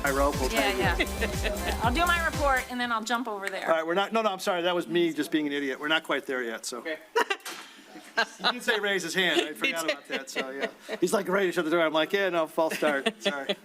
I wrote. We'll Yeah. I'll do my report and then I'll jump over there. All right, we're not, no, I'm sorry, that was me just being an idiot. We're not quite there yet, so. Okay. He did say raise his hand, I forgot about that, so, yeah. He's like ready to shut the door, I'm like, yeah, no, false start, sorry.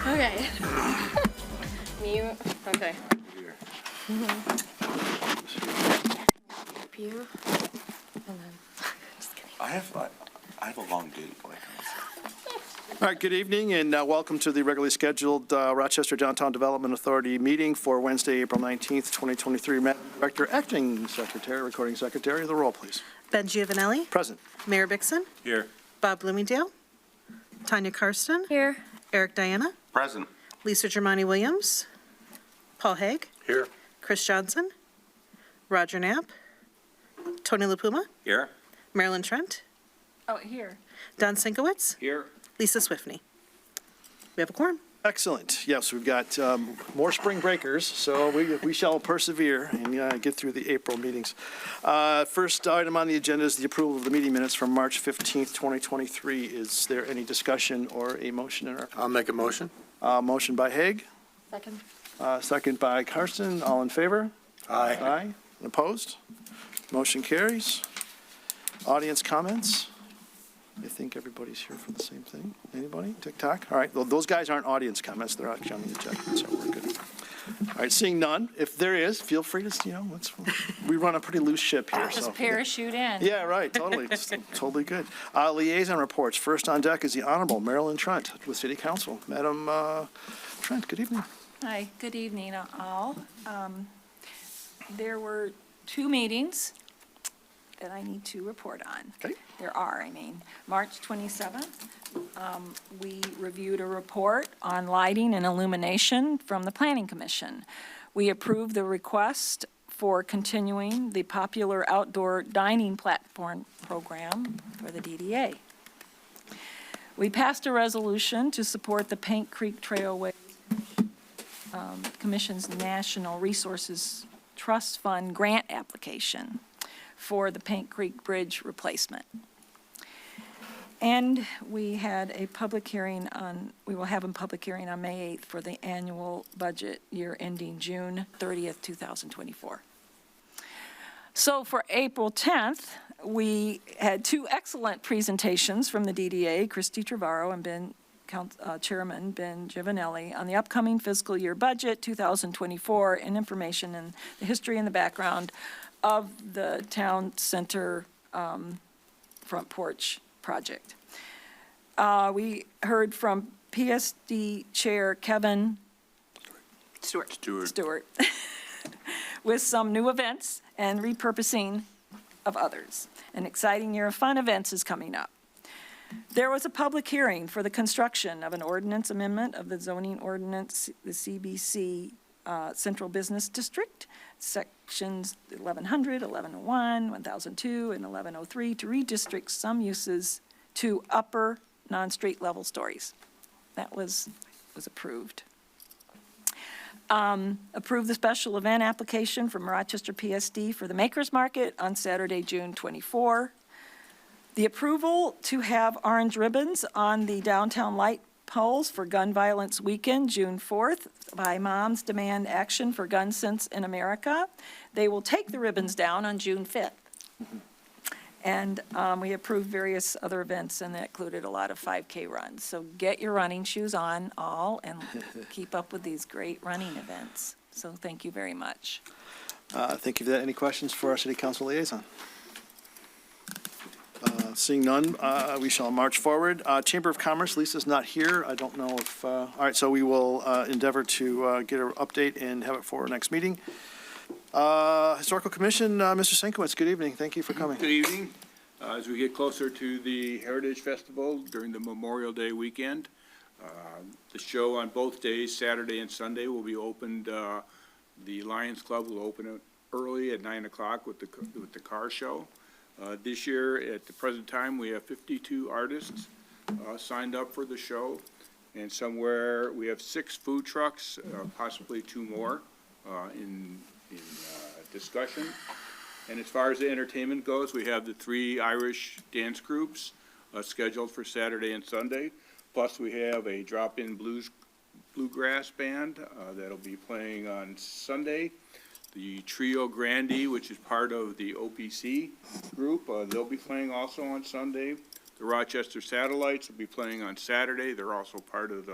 Okay. Mute. Okay. You. And then. Just kidding. I have a long date. All right, good evening, and welcome to the regularly scheduled Rochester Downtown Development Authority meeting for Wednesday, April 19th, 2023. Madam Director, Acting Secretary, Recording Secretary, the roll, please. Ben Giovanelli. Present. Mayor Bixon. Here. Bob Bloomingdale. Tanya Karsten. Here. Eric Diana. Present. Lisa Germani Williams. Paul Haig. Here. Chris Johnson. Roger Knapp. Tony LaPuma. Here. Marilyn Trent. Oh, here. Don Sinkowitz. Here. Lisa Swiftney. We have a quorum. Excellent. Yes, we've got more spring breakers, so we shall persevere and get through the April meetings. First item on the agenda is the approval of the meeting minutes from March 15th, 2023. Is there any discussion or a motion in our? I'll make a motion. Motion by Haig. Second. Second by Karsten. All in favor? Aye. Aye. Opposed? Motion carries. Audience comments? I think everybody's here for the same thing. Anybody? TikTok? All right. Well, those guys aren't audience comments. They're actually on the agenda, so we're good. All right. Seeing none. If there is, feel free to, we run a pretty loose ship here. Just so, parachute in. Yeah, right. Totally. It's totally good. Liaison reports. First on deck is the Honorable Marilyn Trent with City Council. Madam Trent, good evening. Hi, good evening, all. There were two meetings that I need to report on. Okay. March 27th, we reviewed a report on lighting and illumination from the Planning Commission. We approved the request for continuing the popular outdoor dining platform program for the DDA. We passed a resolution to support the Paint Creek Trailway Commission's National Resources Trust Fund grant application for the Paint Creek Bridge replacement. And we had a public hearing we will have a public hearing on May 8th for the annual budget year ending June 30th, 2024. So for April 10th, we had two excellent presentations from the DDA, Christy Trevorrow and Chairman Ben Giovanelli, on the upcoming fiscal year budget 2024 and information and the history and the background of the town center front porch project. We heard from PSD Chair Kevin Stewart with some new events and repurposing of others. An exciting year of fun events is coming up. There was a public hearing for the construction of an ordinance amendment of the zoning ordinance, the CBC Central Business District, sections 1100, 1101, 1002, and 1103 to redistrict some uses to upper non-street level stories. That was approved. Approve the special event application from Rochester PSD for the Makers Market on Saturday, June 24. The approval to have orange ribbons on the downtown light polls for Gun Violence Weekend, June 4th, by Moms Demand Action for Gun Sense in America. They will take the ribbons down on June 5th. And we approved various other events, and that included a lot of 5K runs. So get your running shoes on, all, and keep up with these great running events. So thank you very much. Thank you for that. Any questions for our city council liaison? Seeing none, we shall march forward. Chamber of Commerce, Lisa's not here. I don't know if, all right, so we will endeavor to get her update and have it for our next meeting. Historical Commission, Mr. Sienkiewicz, good evening. Thank you for coming. Good evening. As we get closer to the Heritage Festival during the Memorial Day weekend, the show on both days, Saturday and Sunday, will be opened. The Lions Club will open it early at 9 o'clock with the car show. This year, at the present time, we have 52 artists signed up for the show, and somewhere we have 6 food trucks, possibly 2 more in discussion. And as far as the entertainment goes, we have the 3 Irish dance groups scheduled for Saturday and Sunday. Plus, we have a drop-in bluegrass band that'll be playing on Sunday. The Trio Grande, which is part of the OPC group, they'll be playing also on Sunday. The Rochester Satellites will be playing on Saturday. They're also part of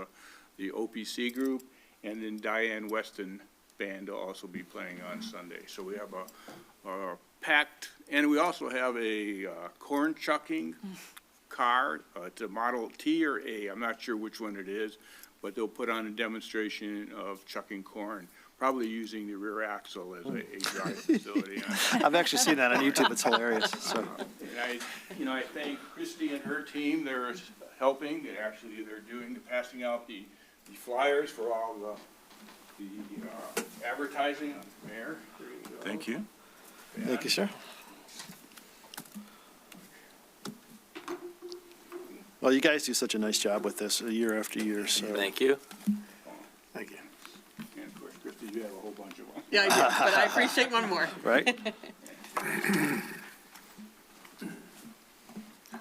the OPC group. And then Diane Weston Band will also be playing on Sunday. So we have a packed, and we also have a corn chucking car. It's a Model T or A, I'm not sure which one it is, but they'll put on a demonstration of chucking corn, probably using the rear axle as a drive facility. I've actually seen that on YouTube. It's hilarious. So. And I thank Christy and her team. They're helping. They're passing out the flyers for all the advertising. Mayor, there you go. Thank you. Thank you, sir. Well, you guys do such a nice job with this year after year, so. Thank you. Thank you. And of course, Christy, you have a whole bunch of them. Yeah, I do, but I appreciate one more. Right? Oh,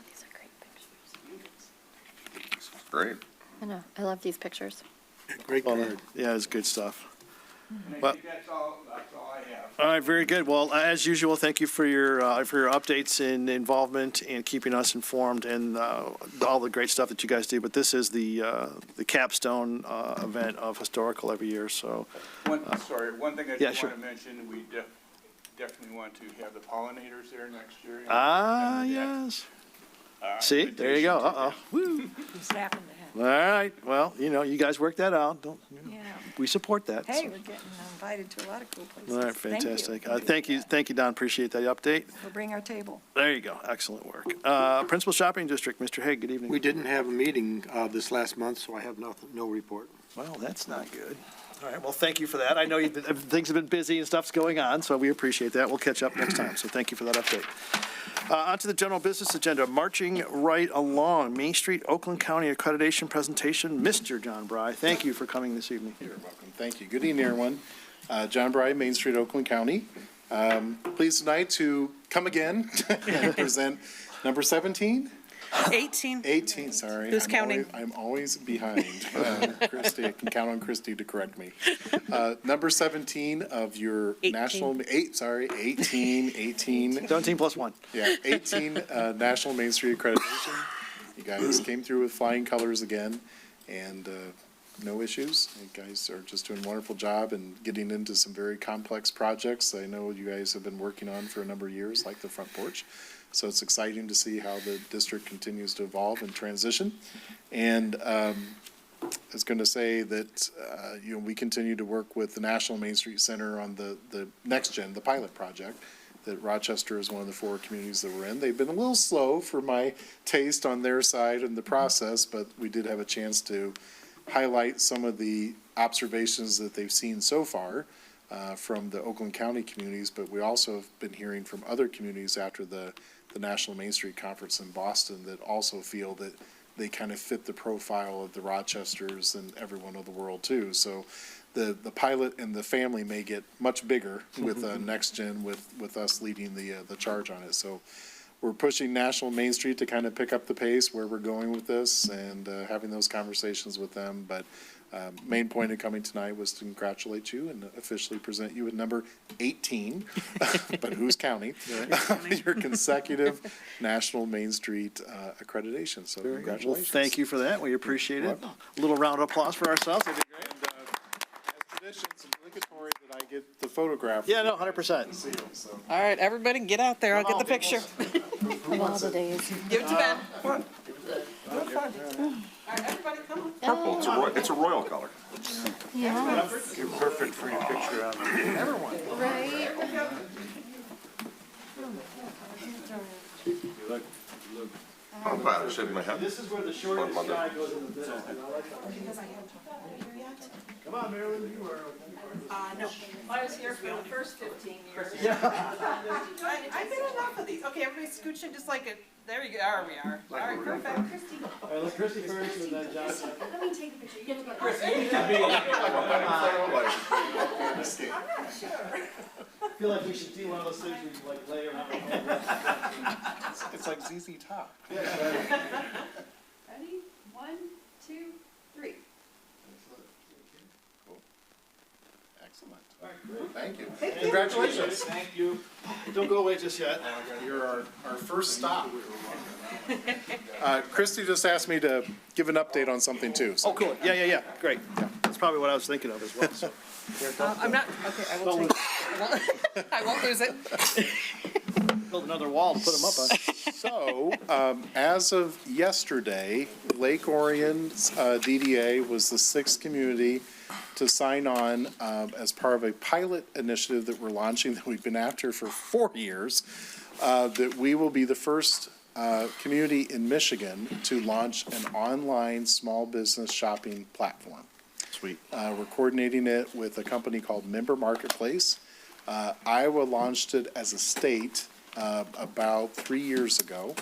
these are great pictures. Great. I know. I love these pictures. Great card. Yeah, it's good stuff. And Well- I think that's all I have. All right, very good. Well, as usual, thank you for your updates and involvement and keeping us informed and all the great stuff that you guys do. But this is the capstone event of historical every year. So, One thing I yeah, did sure. want to mention, we definitely want to have the pollinators there next year. yes. See, there you go. Uh-oh. Woo. Who's happened to All right. Well, you guys work that out. Don't. Yeah. We support that. Hey, so. we're getting invited to a lot of cool places. All right, Thank you. fantastic. Thank you, Don. Appreciate that update. We'll bring our table. There you go. Excellent work. Principal Shopping District, Mr. Hague, good evening. We didn't have a meeting this last month, so I have no report. Well, that's not good. All right, well, thank you for that. I know things have been busy and stuff's going on, so we appreciate that. We'll catch up next time, so thank you for that update. On to the general business agenda, marching right along, Main Street, Oakland County Accreditation Presentation. Mr. John Bry, thank you for coming this evening. You're welcome. Thank you. Good evening, everyone. John Bry, Main Street, Oakland County. Pleased tonight to come again and present number 17? 18. 18, sorry. Who's counting? I'm always behind. Christy, I can count on Christy to correct me. Number 17 of your 18. national, 18. 17 plus 1. Yeah, 18 National Main Street Accreditation. You guys came through with flying colors again, and no issues. You guys are just doing a wonderful job and getting into some very complex projects I know you guys have been working on for a number of years, like the front porch. So it's exciting to see how the district continues to evolve and transition. And I was going to say that, we continue to work with the National Main Street Center on the Next Gen, the pilot project, that Rochester is one of the 4 communities that we're in. They've been a little slow for my taste on their side in the process, but we did have a chance to highlight some of the observations that they've seen so far from the Oakland County communities, but we also have been hearing from other communities after the National Main Street Conference in Boston that also feel that they kind of fit the profile of the Rochesters and everyone of the world too. So the pilot and the family may get much bigger with Next Gen with us leading the charge on it. So we're pushing National Main Street to kind of pick up the pace where we're going with this and having those conversations with them. But main point of coming tonight was to congratulate you and officially present you with number 18, but who's counting, your consecutive National Main Street accreditation. So Very good. Well, congratulations. thank you for that. We appreciate it. A little round of applause for ourselves. That'd be great. And as tradition, it's obligatory that I get the photograph. Yeah, no, 100%. So. All right, everybody get out there. I'll get the picture. Of all the days. Give it to Ben. All right, everybody come on. Purple, it's a royal color. Yeah. You're perfect for your picture on Right. I'm glad I shaved my head. This is where the shortest guy goes in the business. Come on, Marilyn, you are. No, I was here for the first 15 years. I've been enough of these. Okay, everybody scooch in just like it. There you go. There we are. All right, perfect. All right, let's Christie first and then John. Let me take a picture. You get to go. I feel like we should do one of those things where you like lay around. It's like ZZ Top. Ready? 1, 2, 3. Excellent. Thank you. Congratulations. Thank you. Don't go away just yet. You're our first stop. Christy just asked me to give an update on something too. So. Oh, cool. Yeah. Great. That's probably what I was thinking of as well, so. I'm not, okay, I will take it. I won't lose it. Build another wall to put them up on. So, as of yesterday, Lake Orion's DDA was the 6th community to sign on as part of a pilot initiative that we're launching that we've been after for 4 years, that we will be the first community in Michigan to launch an online small business shopping platform. Sweet. We're coordinating it with a company called Member Marketplace. Iowa launched it as a state about 3 years ago.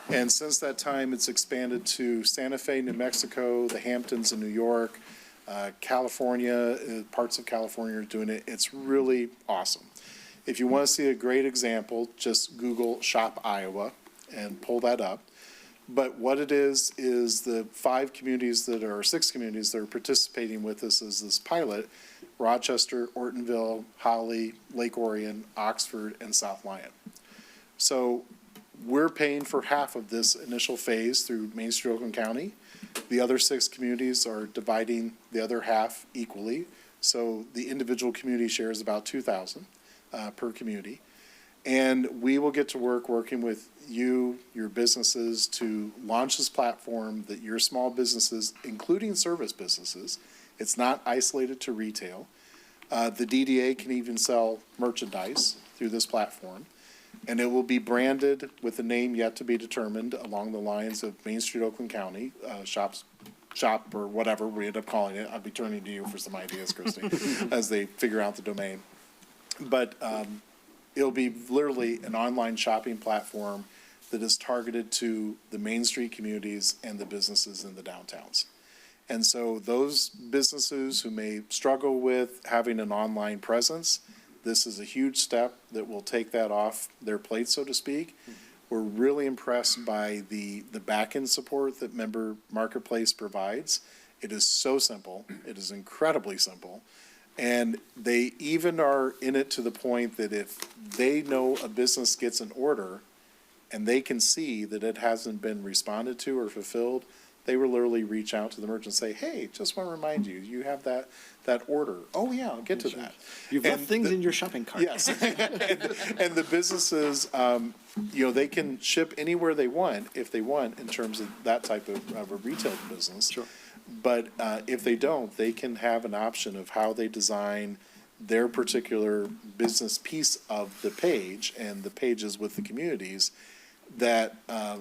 And since that time, it's expanded to Santa Fe, New Mexico, the Hamptons in New York, California, parts of California are doing it. It's really awesome. If you want to see a great example, just Google Shop Iowa and pull that up. But what it is the 6 communities that are participating with us as this pilot: Rochester, Ortonville, Holly, Lake Orion, Oxford, and South Lyon. So we're paying for half of this initial phase through Main Street Oakland County. The other 6 communities are dividing the other half equally. So the individual community share is about $2,000 per community. And we will get to working with you, your businesses, to launch this platform that your small businesses, including service businesses, it's not isolated to retail. The DDA can even sell merchandise through this platform. And it will be branded with a name yet to be determined along the lines of Main Street Oakland County, shop or whatever we end up calling it. I'll be turning to you for some ideas, Christy, as they figure out the domain. But it'll be literally an online shopping platform that is targeted to the Main Street communities and the businesses in the downtowns. And so those businesses who may struggle with having an online presence, this is a huge step that will take that off their plate, so to speak. We're really impressed by the back-end support that Member Marketplace provides. It is so simple. It is incredibly simple. And they even are in it to the point that if they know a business gets an order and they can see that it hasn't been responded to or fulfilled, they will literally reach out to the merchant and say, hey, just want to remind you, you have that order. Oh, yeah, I'll get to that. You've left And things in your shopping cart. Yes. And the businesses, they can ship anywhere they want, if they want, in terms of that type of a retail business. Sure. But if they don't, they can have an option of how they design their particular business piece of the page and the pages with the communities, that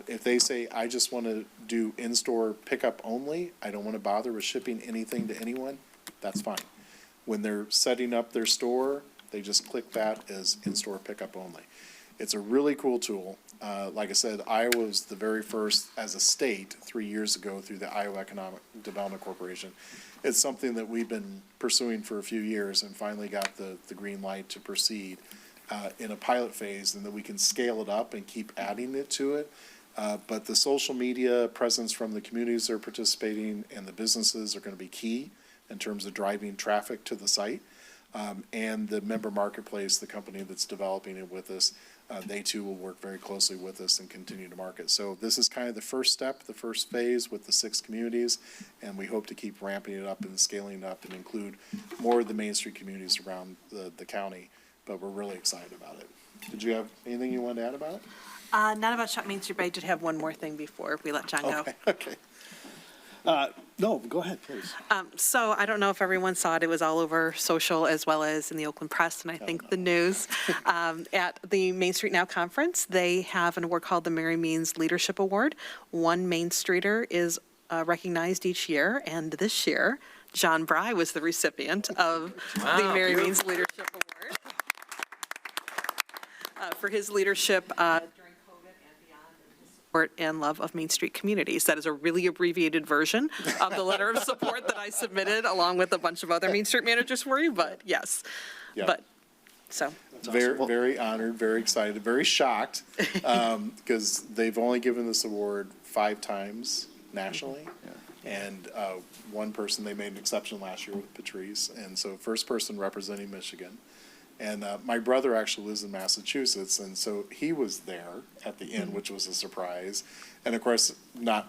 if they say, I just want to do in-store pickup only, I don't want to bother with shipping anything to anyone, that's fine. When they're setting up their store, they just click that as in-store pickup only. It's a really cool tool. Like I said, Iowa was the very first as a state 3 years ago through the Iowa Economic Development Corporation. It's something that we've been pursuing for a few years and finally got the green light to proceed. in a pilot phase, and that we can scale it up and keep adding it to it. But the social media presence from the communities that are participating and the businesses are going to be key in terms of driving traffic to the site. And the member marketplace, the company that's developing it with us, they too will work very closely with us and continue to market. So this is kind of the first step, the first phase with the 6 communities, and we hope to keep ramping it up and scaling it up and include more of the Main Street communities around the county. But we're really excited about it. Did you have anything you wanted to add about it? Not about Shop Main Street, but I did have one more thing before we let John go. Okay. No, go ahead, please. So I don't know if everyone saw it. It was all over social as well as in the Oakland Press and I think the news. At the Main Street Now conference, they have an award called the Mary Means Leadership Award. One Main Streeter is recognized each year, and this year, John Bry was the recipient of the Mary Means Leadership Award for his leadership during COVID and beyond, and his support and love of Main Street communities. That is a really abbreviated version of the letter of support that I submitted along with a bunch of other Main Street managers for you, but yes. Yeah. But, so. Very, very honored, very excited, very shocked, because they've only given this award 5 times nationally. And one person, they made an exception last year with Patrice, and so first person representing Michigan. And my brother actually lives in Massachusetts, and so he was there at the end, which was a surprise. And of course, I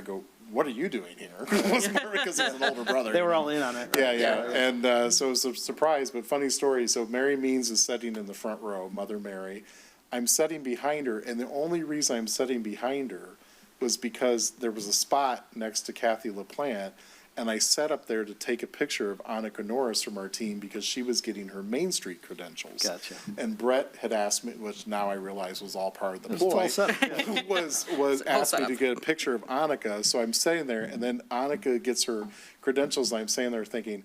go, what are you doing here? It wasn't because he's an older brother. They were all in on it. Right? Yeah. And so it was a surprise, but funny story. So Mary Means is sitting in the front row, Mother Mary. I'm sitting behind her, and the only reason I'm sitting behind her was because there was a spot next to Kathy LaPlante, and I sat up there to take a picture of Annika Norris from our team because she was getting her Main Street credentials. Gotcha. And Brett had asked me, which now I realize was all part of the It was ploy, 12 setup, yeah. was asked me to get a picture of Annika. So I'm sitting there, and then Annika gets her credentials, and I'm sitting there thinking,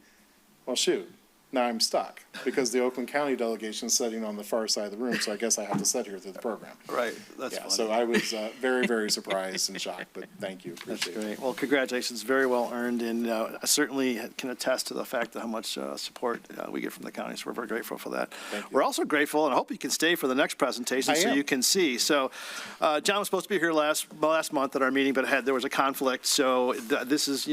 well, shoot. Now I'm stuck because the Oakland County delegation is sitting on the far side of the room, so I guess I have to sit here through the program. Right, that's Yeah, funny. so I was very, very surprised and shocked, but thank you, That's appreciate it. great. Well, congratulations, very well earned, and I certainly can attest to the fact of how much support we get from the county, so we're very grateful for that. Thank you. We're also grateful, and I hope you can stay for the next presentation so am. you can see. So John was supposed to be here last month at our meeting, but there was a conflict, so this is,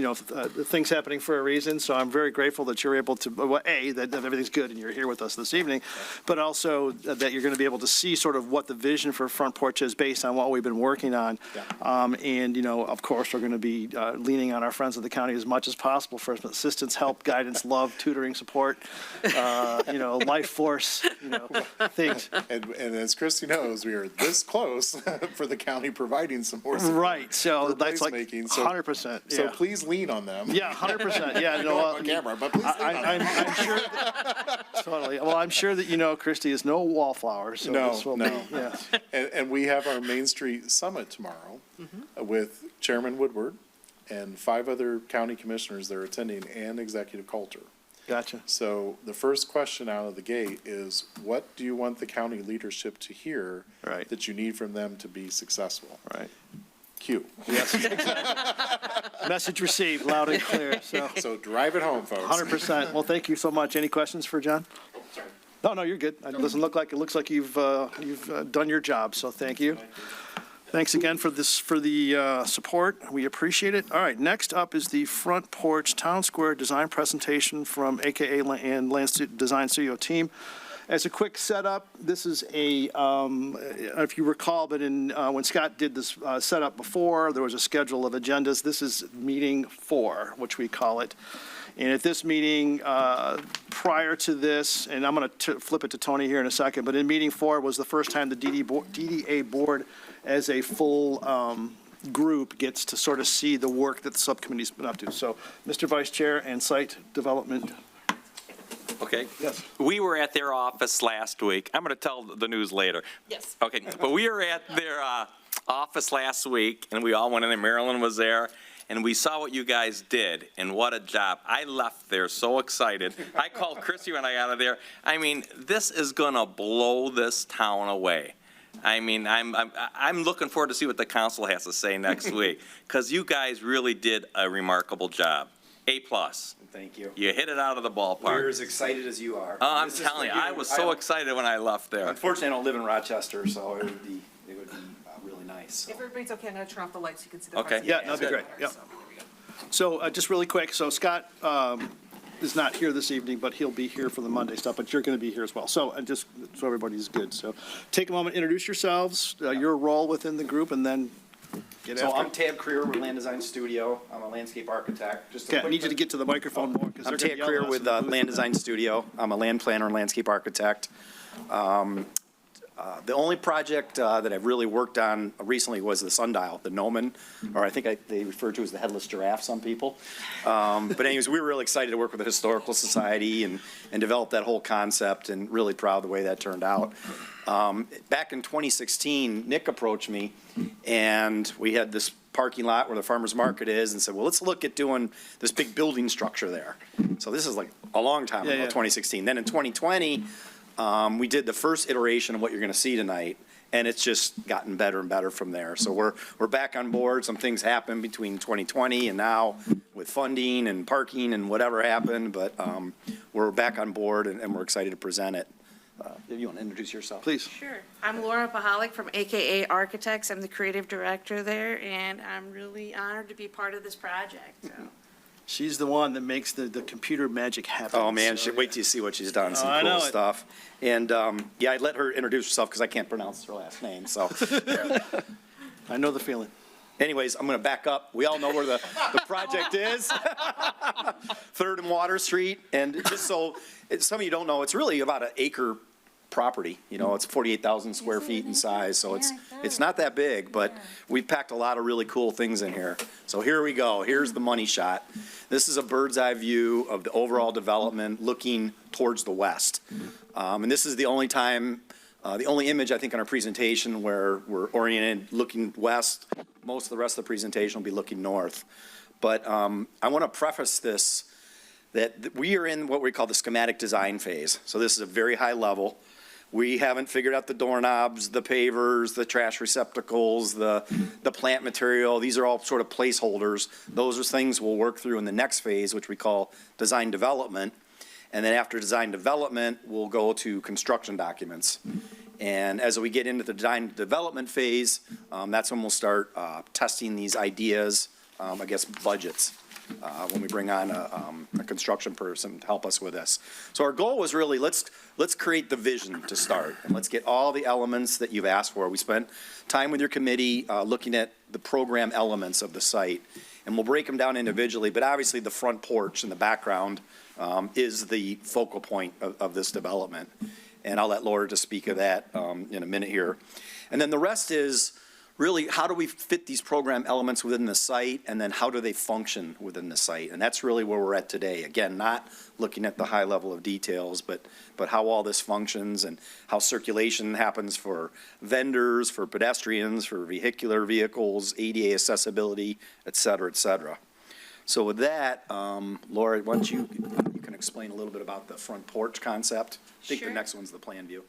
things happening for a reason, so I'm very grateful that you're able to, well, that everything's good and you're here with us this evening, but also that you're going to be able to see sort of what the vision for Front Porch is based on what we've been working on. Yeah. And, of course, we're going to be leaning on our friends of the county as much as possible for assistance, help, guidance, love, tutoring, support, life force, things. And as Christy knows, we are this close for the county providing some more support. Right, so for that's like placemaking. So- 100%. So Yeah. please lean on them. Yeah, 100%. Yeah, Don't on camera, but please lean on them. I'm sure. Totally. Well, I'm sure that Christy is no wallflower. So No, this will no. Be, yeah. And we have our Main Street Summit tomorrow with Chairman Woodward and 5 other county commissioners that are attending and Executive Coulter. Gotcha. So the first question out of the gate is, what do you want the county leadership to hear Right. that you need from them to be successful? Right. Q. Yes. Exactly. Message received, loud and clear. So drive it home, folks. 100%. Well, thank you so much. Any questions for John? No, you're good. It doesn't look like it. Looks like you've done your job. So thank you. Thanks again for the support. We appreciate it. All right. Next up is the Front Porch Town Square design presentation from AKA and Land Design Studio team. As a quick setup, this is if you recall, but when Scott did this setup before, there was a schedule of agendas. This is meeting 4, which we call it. And at this meeting, prior to this, and I'm going to flip it to Tony here in a second, but in meeting 4 was the first time the DDA board as a full group gets to sort of see the work that the subcommittee's been up to. So, Mr. Vice Chair and Site Development. Okay. Yes. We were at their office last week. I'm going to tell the news later. Yes. Okay, but we were at their office last week, and we all went in there. Marilyn was there, and we saw what you guys did, and what a job. I left there so excited. I called Chrissy when I got out of there. I mean, this is going to blow this town away. I mean, I'm looking forward to see what the council has to say next week, because you guys really did a remarkable job. A+. Thank you. You hit it out of the We're ballpark. as excited as you are. Oh, I'm This is telling you, for I was I so don't- excited when I left there. Unfortunately, I don't live in Rochester, so it would be really nice. So. If everybody's okay, I'm going to turn off the lights, so you can see the Okay. Yeah, that'd be great, yeah. So just really quick, so Scott is not here this evening, but he'll be here for the Monday stuff, but you're going to be here as well. So just so everybody's good. So take a moment, introduce yourselves, your role within the group, and then get So after I'm it. Tab Creer with Land Design Studio. I'm a landscape architect. Just a Okay, I quick need you to get to the microphone more. 'cause I'm they're gonna Tab yell Creer at us with in the booth. Land Design Studio. I'm a land planner and landscape architect. The only project that I've really worked on recently was the sundial, the gnomon, or I think they refer to as the headless giraffe, some people. But anyways, we were really excited to work with the Historical Society and develop that whole concept, and really proud of the way that turned out. Back in 2016, Nick approached me, and we had this parking lot where the farmer's market is, and said, well, let's look at doing this big building structure there. So this is like a long time ago, Yeah. 2016. Then in 2020, we did the first iteration of what you're going to see tonight, and it's just gotten better and better from there. So we're back on board. Some things happened between 2020 and now with funding and parking and whatever happened, but we're back on board, and we're excited to present it. If you want to introduce yourself. Please. Sure. I'm Laura Pahalik from AKA Architects. I'm the creative director there, and I'm really honored to be part of this project. So. She's the one that makes the computer magic happen. Oh, man, so, wait till you see what she's done. Some I cool know it. stuff. And, yeah, I'd let her introduce herself because I can't pronounce her last name, so. I know the feeling. Anyways, I'm going to back up. We all know where the project is. 3rd and Water Street. And just so some of you don't know, it's really about an acre property. You know, it's 48,000 square feet in size, so it's not that big, but we've packed a lot of really cool things in here. So here we go. Here's the money shot. This is a bird's eye view of the overall development looking towards the west. And this is the only time, the only image I think in our presentation where we're oriented looking west. Most of the rest of the presentation will be looking north. But I want to preface this that we are in what we call the schematic design phase. So this is a very high level. We haven't figured out the doorknobs, the pavers, the trash receptacles, the plant material. These are all sort of placeholders. Those are things we'll work through in the next phase, which we call design development. And then after design development, we'll go to construction documents. And as we get into the design development phase, that's when we'll start testing these ideas, I guess budgets, when we bring on a construction person to help us with this. So our goal was really, let's create the vision to start, and let's get all the elements that you've asked for. We spent time with your committee looking at the program elements of the site, and we'll break them down individually, but obviously the front porch in the background is the focal point of this development. And I'll let Laura just speak of that in a minute here. And then the rest is really, how do we fit these program elements within the site, and then how do they function within the site? And that's really where we're at today. Again, not looking at the high level of details, but how all this functions and how circulation happens for vendors, for pedestrians, for vehicular vehicles, ADA accessibility, et cetera, et cetera. So with that, Laura, why don't you can explain a little bit about the front porch concept? I think Sure. the next one's the plan view.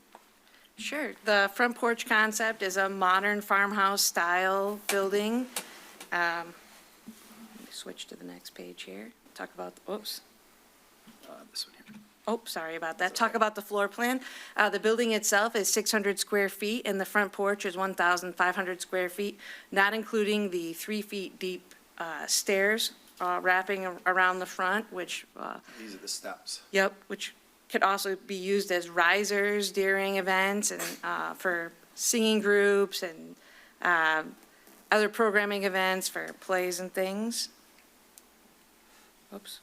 Sure. The front porch concept is a modern farmhouse style building. Let me switch to the next page here. Talk about, oops. This one here. Oh, sorry about that. Talk about the floor plan. The building itself is 600 square feet, and the front porch is 1,500 square feet, not including the 3 feet deep stairs wrapping around the front, which. These are the steps. Yep, which could also be used as risers during events and for singing groups and other programming events for plays and things. Oops.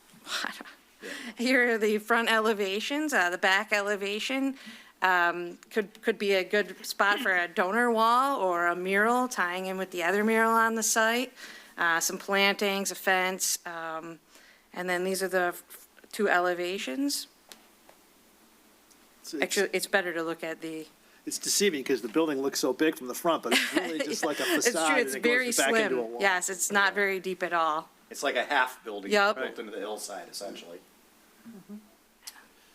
Here are the front elevations. The back elevation could be a good spot for a donor wall or a mural tying in with the other mural on the site. Some plantings, a fence, and then these are the 2 elevations. Actually, it's better to look at the. It's deceiving because the building looks so big from the front, but it's really just like a facade. It's true, it's and it very goes back into a slim. wall. Yes, it's not very deep at all. It's like a half building Yup. built into the hillside, essentially.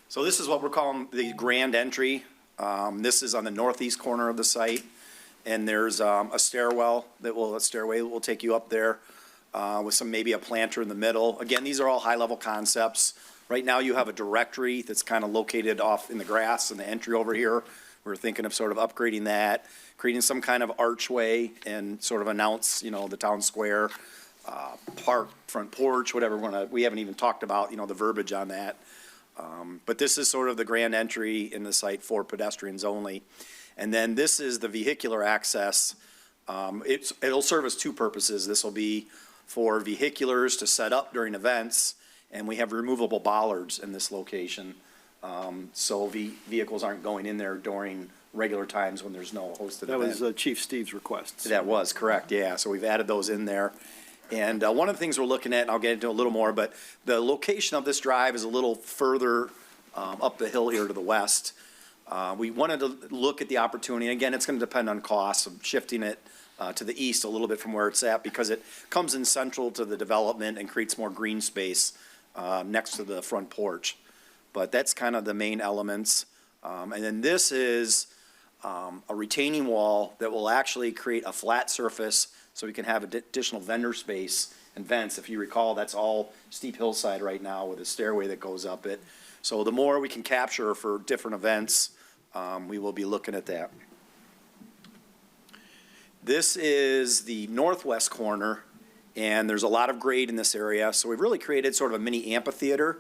So this is what we're calling the grand entry. This is on the northeast corner of the site, and there's a stairway that will take you up there. with some, maybe a planter in the middle. Again, these are all high-level concepts. Right now, you have a directory that's kind of located off in the grass in the entry over here. We're thinking of sort of upgrading that, creating some kind of archway and sort of announce, the town square, park, front porch, whatever we haven't even talked about, the verbiage on that. But this is sort of the grand entry in the site for pedestrians only. And then this is the vehicular access. It'll serve as two purposes. This will be for vehiculars to set up during events, and we have removable bollards in this location. So vehicles aren't going in there during regular times when there's no hosted event. That was Chief Steve's request. That was correct, yeah. So we've added those in there. And one of the things we're looking at, and I'll get into a little more, but the location of this drive is a little further up the hill here to the west. We wanted to look at the opportunity, and again, it's going to depend on cost of shifting it to the east a little bit from where it's at, because it comes in central to the development and creates more green space next to the front porch. But that's kind of the main elements. And then this is a retaining wall that will actually create a flat surface so we can have additional vendor space and vents. If you recall, that's all steep hillside right now with a stairway that goes up it. So the more we can capture for different events, we will be looking at that. This is the northwest corner, and there's a lot of grade in this area. So we've really created sort of a mini amphitheater.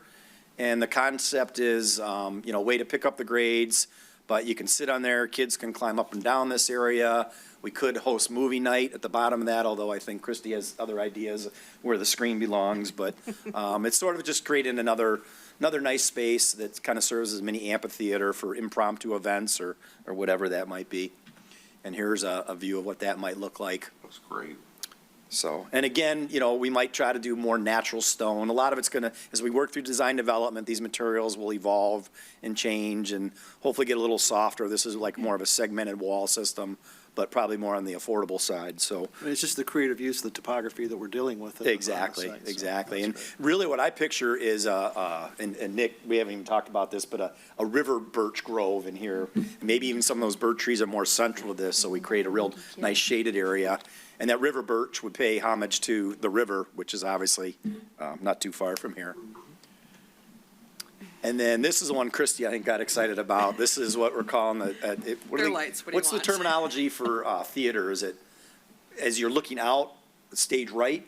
And the concept is, a way to pick up the grades, but you can sit on there, kids can climb up and down this area. We could host movie night at the bottom of that, although I think Christie has other ideas where the screen belongs. But it's sort of just creating another nice space that kind of serves as a mini amphitheater for impromptu events or whatever that might be. And here's a view of what that might look like. Looks great. So, and again, we might try to do more natural stone. A lot of it's going to, as we work through design development, these materials will evolve and change and hopefully get a little softer. This is like more of a segmented wall system, but probably more on the affordable side, so. I mean, it's just the creative use of the topography that we're dealing with. Exactly, exactly. And really what I picture is, and Nick, we haven't even talked about this, but a river birch grove in here. Maybe even some of those birch trees are more central to this, so we create a real nice shaded area. And that river birch would pay homage to the river, which is obviously not too far from here. And then this is the one Christie, I think, got excited about. This is what we're calling Lights, what do you what's the want? terminology for theater? Is it, as you're looking out, the stage right?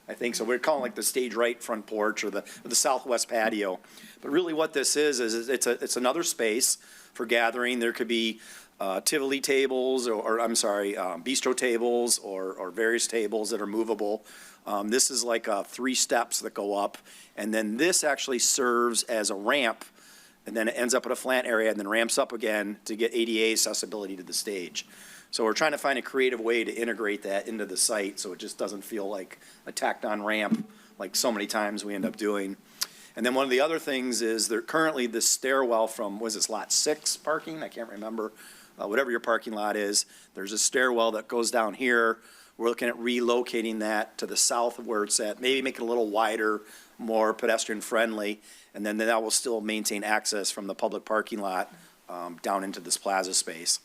I think so. We're calling it like the stage right front porch or the southwest patio. But really what this is it's another space for gathering. There could be Tivoli tables or bistro tables or various tables that are movable. This is like 3 steps that go up, and then this actually serves as a ramp, and then it ends up at a flat area and then ramps up again to get ADA accessibility to the stage. So we're trying to find a creative way to integrate that into the site so it just doesn't feel like a tacked on ramp like so many times we end up doing. And then one of the other things is there currently the stairwell from, was this lot 6 parking? I can't remember. Whatever your parking lot is, there's a stairwell that goes down here. We're looking at relocating that to the south of where it's at, maybe make it a little wider, more pedestrian friendly, and then that will still maintain access from the public parking lot down into this plaza space.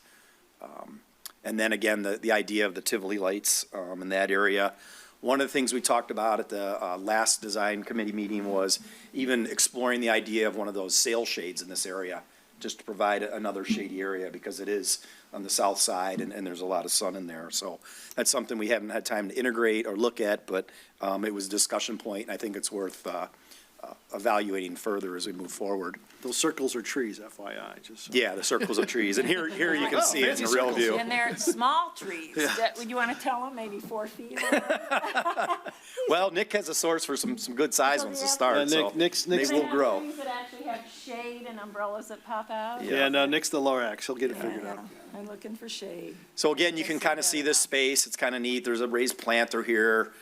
And then again, the idea of the Tivoli lights in that area. One of the things we talked about at the last design committee meeting was even exploring the idea of one of those sail shades in this area, just to provide another shady area because it is on the south side and there's a lot of sun in there. So that's something we haven't had time to integrate or look at, but it was a discussion point, and I think it's worth evaluating further as we move forward. Those circles are trees, FYI, just so. Yeah, the circles of trees. And here you can see it in a real view. And they're small trees. Would you want to tell them maybe 4 feet? Well, Nick has a source for some good size ones to start, so Nick's they will grow. Trees that actually have shade and umbrellas that pop out? Yeah, no, Nick's the Lorax. He'll get it figured out. I'm looking for shade. So again, you can kind of see this space. It's kind of neat. There's a raised planter here.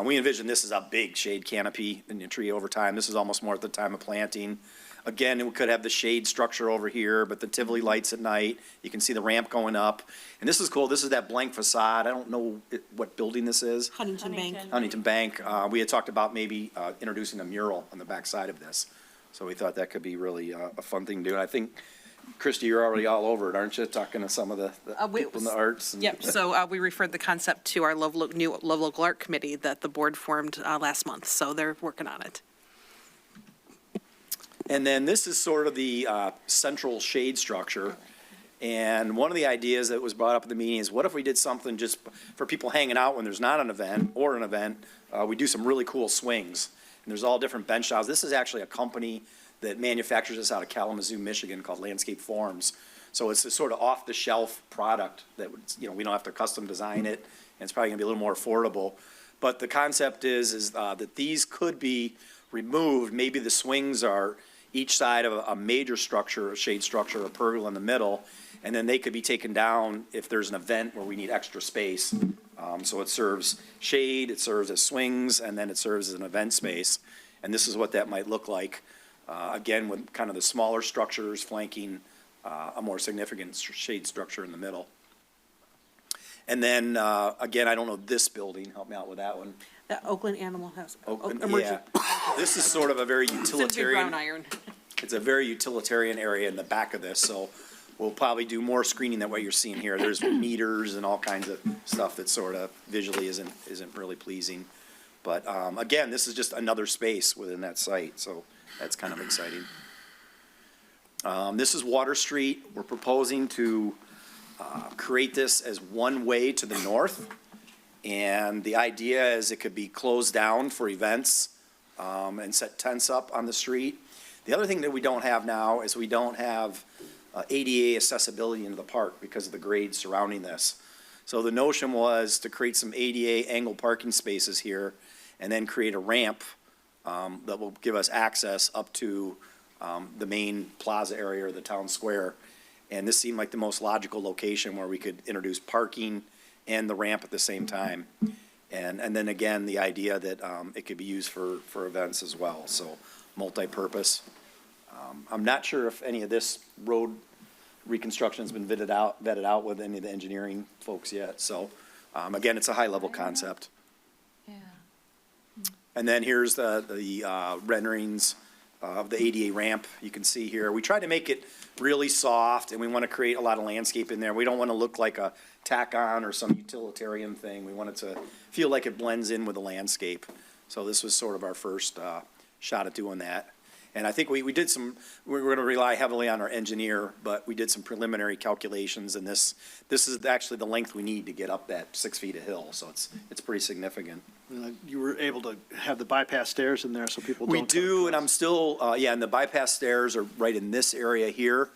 We envision this as a big shade canopy in the tree over time. This is almost more at the time of planting. Again, we could have the shade structure over here, but the Tivoli lights at night. You can see the ramp going up. And this is cool. This is that blank facade. I don't know what building this is. Huntington Bank. Huntington Bank. We had talked about maybe introducing a mural on the back side of this. So we thought that could be really a fun thing to do. And I think Christie, you're already all over it, aren't you? Talking to some of the people in the arts. And- Yep, so we referred the new Love Local Art Committee that the board formed last month, so they're working on it. And then this is sort of the central shade structure. And one of the ideas that was brought up at the meeting is, what if we did something just for people hanging out when there's not an event or an event? We do some really cool swings. And there's all different bench styles. This is actually a company that manufactures this out of Kalamazoo, Michigan, called Landscape Forms. So it's a sort of off-the-shelf product that, we don't have to custom design it, and it's probably gonna be a little more affordable. But the concept is that these could be removed. Maybe the swings are each side of a major structure, a shade structure, a pergola in the middle, and then they could be taken down if there's an event where we need extra space. So it serves shade, it serves as swings, and then it serves as an event space. And this is what that might look like, again, with kind of the smaller structures flanking a more significant shade structure in the middle. And then, again, I don't know this building, help me out with that one. The Oakland Animal House. Oakland, yeah. This is sort of a very utilitarian. Brown iron. It's a very utilitarian area in the back of this, so we'll probably do more screening than what you're seeing here. There's meters and all kinds of stuff that sort of visually isn't really pleasing. But, again, this is just another space within that site, so that's kind of exciting. This is Water Street. We're proposing to create this as one way to the north. And the idea is it could be closed down for events and set tents up on the street. The other thing that we don't have now is we don't have ADA accessibility into the park because of the grade surrounding this. So the notion was to create some ADA angle parking spaces here and then create a ramp that will give us access up to the main plaza area or the town square. And this seemed like the most logical location where we could introduce parking and the ramp at the same time. And then again, the idea that it could be used for events as well, so multi-purpose. I'm not sure if any of this road reconstruction has been vetted out with any of the engineering folks yet, so again, it's a high-level concept. Yeah. And then here's the renderings of the ADA ramp you can see here. We tried to make it really soft, and we want to create a lot of landscape in there. We don't want to look like a tack-on or some utilitarian thing. We want it to feel like it blends in with the landscape. So this was sort of our first shot at doing that. And I think we were going to rely heavily on our engineer, but we did some preliminary calculations, and this is actually the length we need to get up that 6 feet of hill, so it's pretty significant. You were able to have the bypass stairs in there so people don't. We do, and I'm still, and the bypass stairs are right in this area here.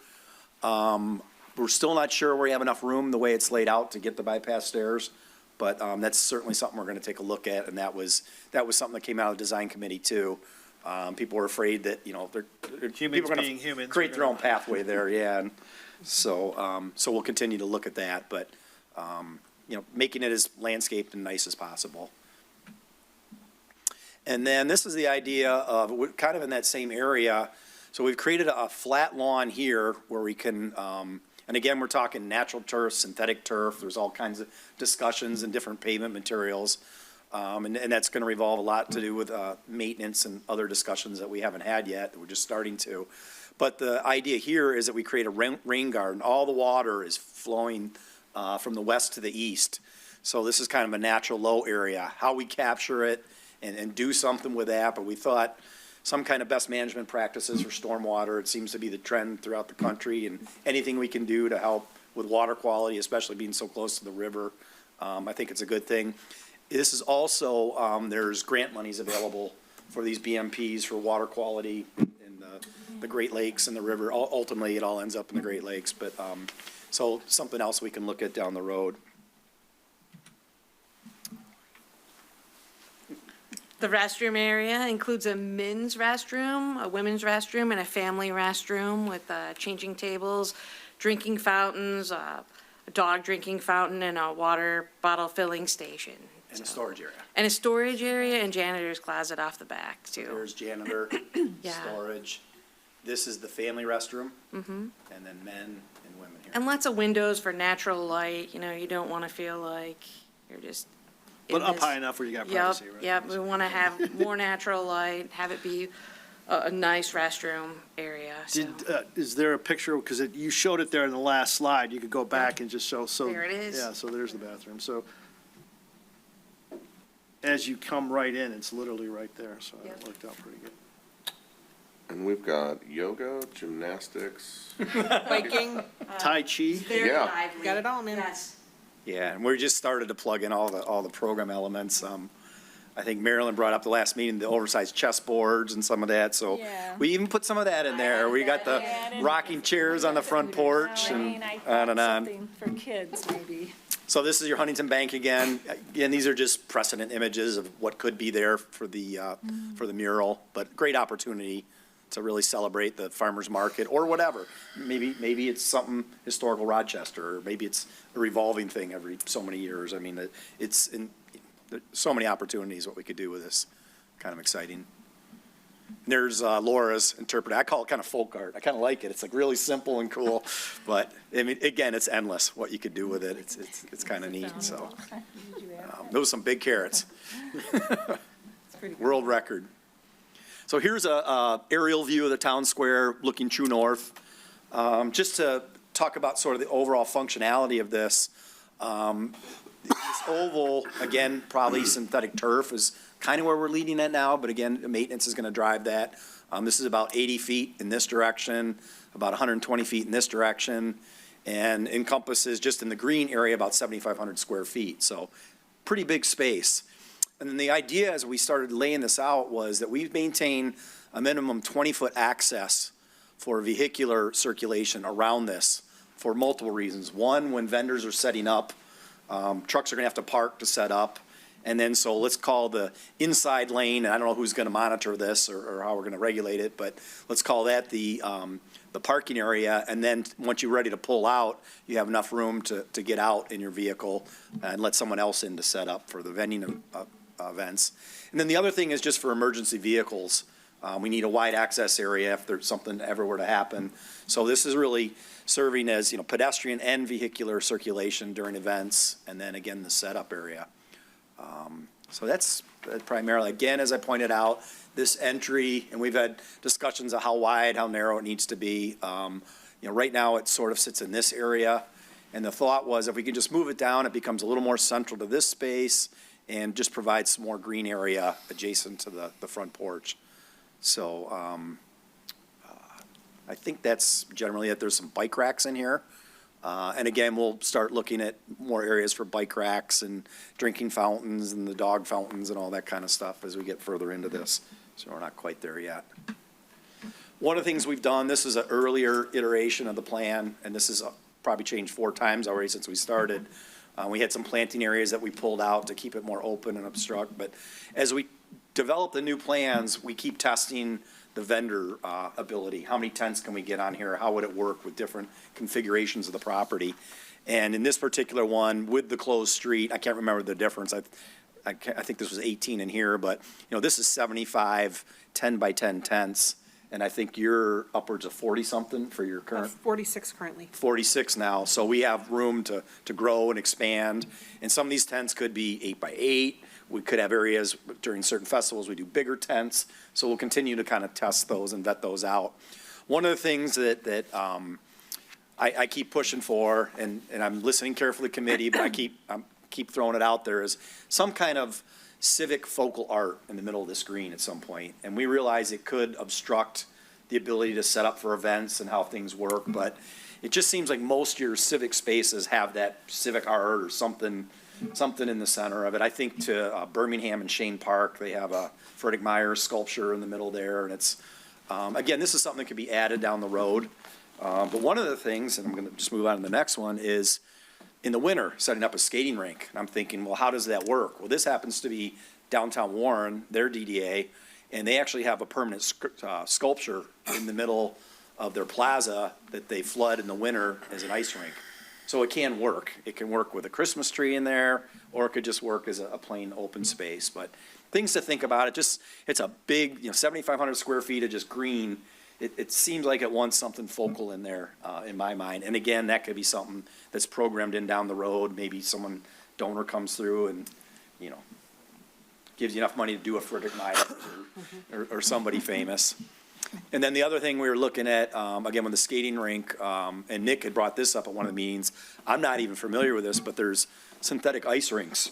We're still not sure we have enough room the way it's laid out to get the bypass stairs, but that's certainly something we're going to take a look at, and that was something that came out of the design committee too. People were afraid that, people are going to create their own pathway there, yeah. And so we'll continue to look at that, but, making it as landscaped and nice as possible. And then this is the idea of, we're kind of in that same area. So we've created a flat lawn here where we can, and again, we're talking natural turf, synthetic turf. There's all kinds of discussions and different pavement materials. And that's going to revolve a lot to do with maintenance and other discussions that we haven't had yet, that we're just starting to. But the idea here is that we create a rain garden. All the water is flowing from the west to the east. So this is kind of a natural low area. How we capture it and do something with that, but we thought some kind of best management practices for stormwater. It seems to be the trend throughout the country, and anything we can do to help with water quality, especially being so close to the river, I think it's a good thing. This is also, there's grant monies available for these BMPs for water quality in the Great Lakes and the river. Ultimately, it all ends up in the Great Lakes, but so something else we can look at down the road. The restroom area includes a men's restroom, a women's restroom, and a family restroom with changing tables, drinking fountains, a dog drinking fountain, and a water bottle filling station. And a storage area. And a storage area and janitor's closet off the back, too. There's janitor, Yeah. storage. This is the family restroom. And then men and women here. And lots of windows for natural light, you don't want to feel like you're just. But up high enough where you got privacy, right? Yep, we want to have more natural light, have it be a nice restroom area. So. Is there a picture, because you showed it there in the last slide, you could go back and just show, so. There it is. Yeah, so there's the bathroom, so as you come right in, it's literally right there, so that Yep. worked out pretty good. And we've got yoga, gymnastics. Biking, Tai Chi, Very Yeah. lively. got it all, man. Yes. Yeah, and we just started to plug in all the program elements. I think Marilyn brought up the last meeting, the oversized chessboards and some of that, so Yeah. we even put some of that in there. We got the rocking chairs on the front porch and on and on. Something for kids, maybe. So this is your Huntington Bank again. Again, these are just precedent images of what could be there for the mural, but great opportunity to really celebrate the farmer's market or whatever. Maybe it's something historical Rochester, or maybe it's a revolving thing every so many years. I mean, there's so many opportunities what we could do with this. Kind of exciting. There's Laura's interpreter. I call it kind of folk art. I kind of like it. It's like really simple and cool, but I mean, again, it's endless what you could do with it. It's kind of neat. So those are some big carrots. World record. So here's a aerial view of the town square looking true north. Just to talk about sort of the overall functionality of this. This oval, again, probably synthetic turf is kind of where we're leading at now, but again, the maintenance is going to drive that. This is about 80 feet in this direction, about 120 feet in this direction, and encompasses just in the green area about 7,500 square feet. So pretty big space. And then the idea as we started laying this out was that we maintain a minimum 20-foot access for vehicular circulation around this for multiple reasons. One, when vendors are setting up, trucks are going to have to park to set up. And then so let's call the inside lane, and I don't know who's going to monitor this or how we're going to regulate it, but let's call that the parking area. And then once you're ready to pull out, you have enough room to get out in your vehicle and let someone else in to set up for the vending events. And then the other thing is just for emergency vehicles. We need a wide access area if there's something ever were to happen. So this is really serving as, pedestrian and vehicular circulation during events, and then again, the setup area. So that's primarily, again, as I pointed out, this entry, and we've had discussions of how wide, how narrow it needs to be. Right now it sort of sits in this area, and the thought was if we could just move it down, it becomes a little more central to this space and just provides some more green area adjacent to the front porch. So I think that's generally it. There's some bike racks in here. And again, we'll start looking at more areas for bike racks and drinking fountains and the dog fountains and all that kind of stuff as we get further into this. So we're not quite there yet. One of the things we've done, this is an earlier iteration of the plan, and this is probably changed 4 times already since we started. We had some planting areas that we pulled out to keep it more open and obstruct. But as we develop the new plans, we keep testing the vendor ability. How many tents can we get on here? How would it work with different configurations of the property? And in this particular one, with the closed street, I can't remember the difference. I think this was 18 in here, but this is 75 10 by 10 tents, and I think you're upwards of 40-something for your current. 46 currently. 46 now, so we have room to grow and expand. And some of these tents could be 8 by 8. We could have areas during certain festivals, we do bigger tents. So we'll continue to kind of test those and vet those out. One of the things that I keep pushing for, and I'm listening carefully to committee, but I keep throwing it out there, is some kind of civic focal art in the middle of the screen at some point. And we realize it could obstruct the ability to set up for events and how things work, but it just seems like most of your civic spaces have that civic art or something in the center of it. I think to Birmingham and Shane Park, they have a Frederick Myers sculpture in the middle there, and it's, again, this is something that could be added down the road. But one of the things, and I'm going to just move on to the next one, is in the winter, setting up a skating rink. And I'm thinking, well, how does that work? Well, this happens to be downtown Warren, their DDA, and they actually have a permanent sculpture in the middle of their plaza that they flood in the winter as an ice rink. So it can work. It can work with a Christmas tree in there, or it could just work as a plain open space. But things to think about. It's a big, 7,500 square feet of just green. It seems like it wants something focal in there, in my mind. And again, that could be something that's programmed in down the road. Maybe donor comes through and, gives you enough money to do a Frederick Myers or somebody famous. And then the other thing we were looking at, again, with the skating rink, and Nick had brought this up at one of the meetings, I'm not even familiar with this, but there's synthetic ice rinks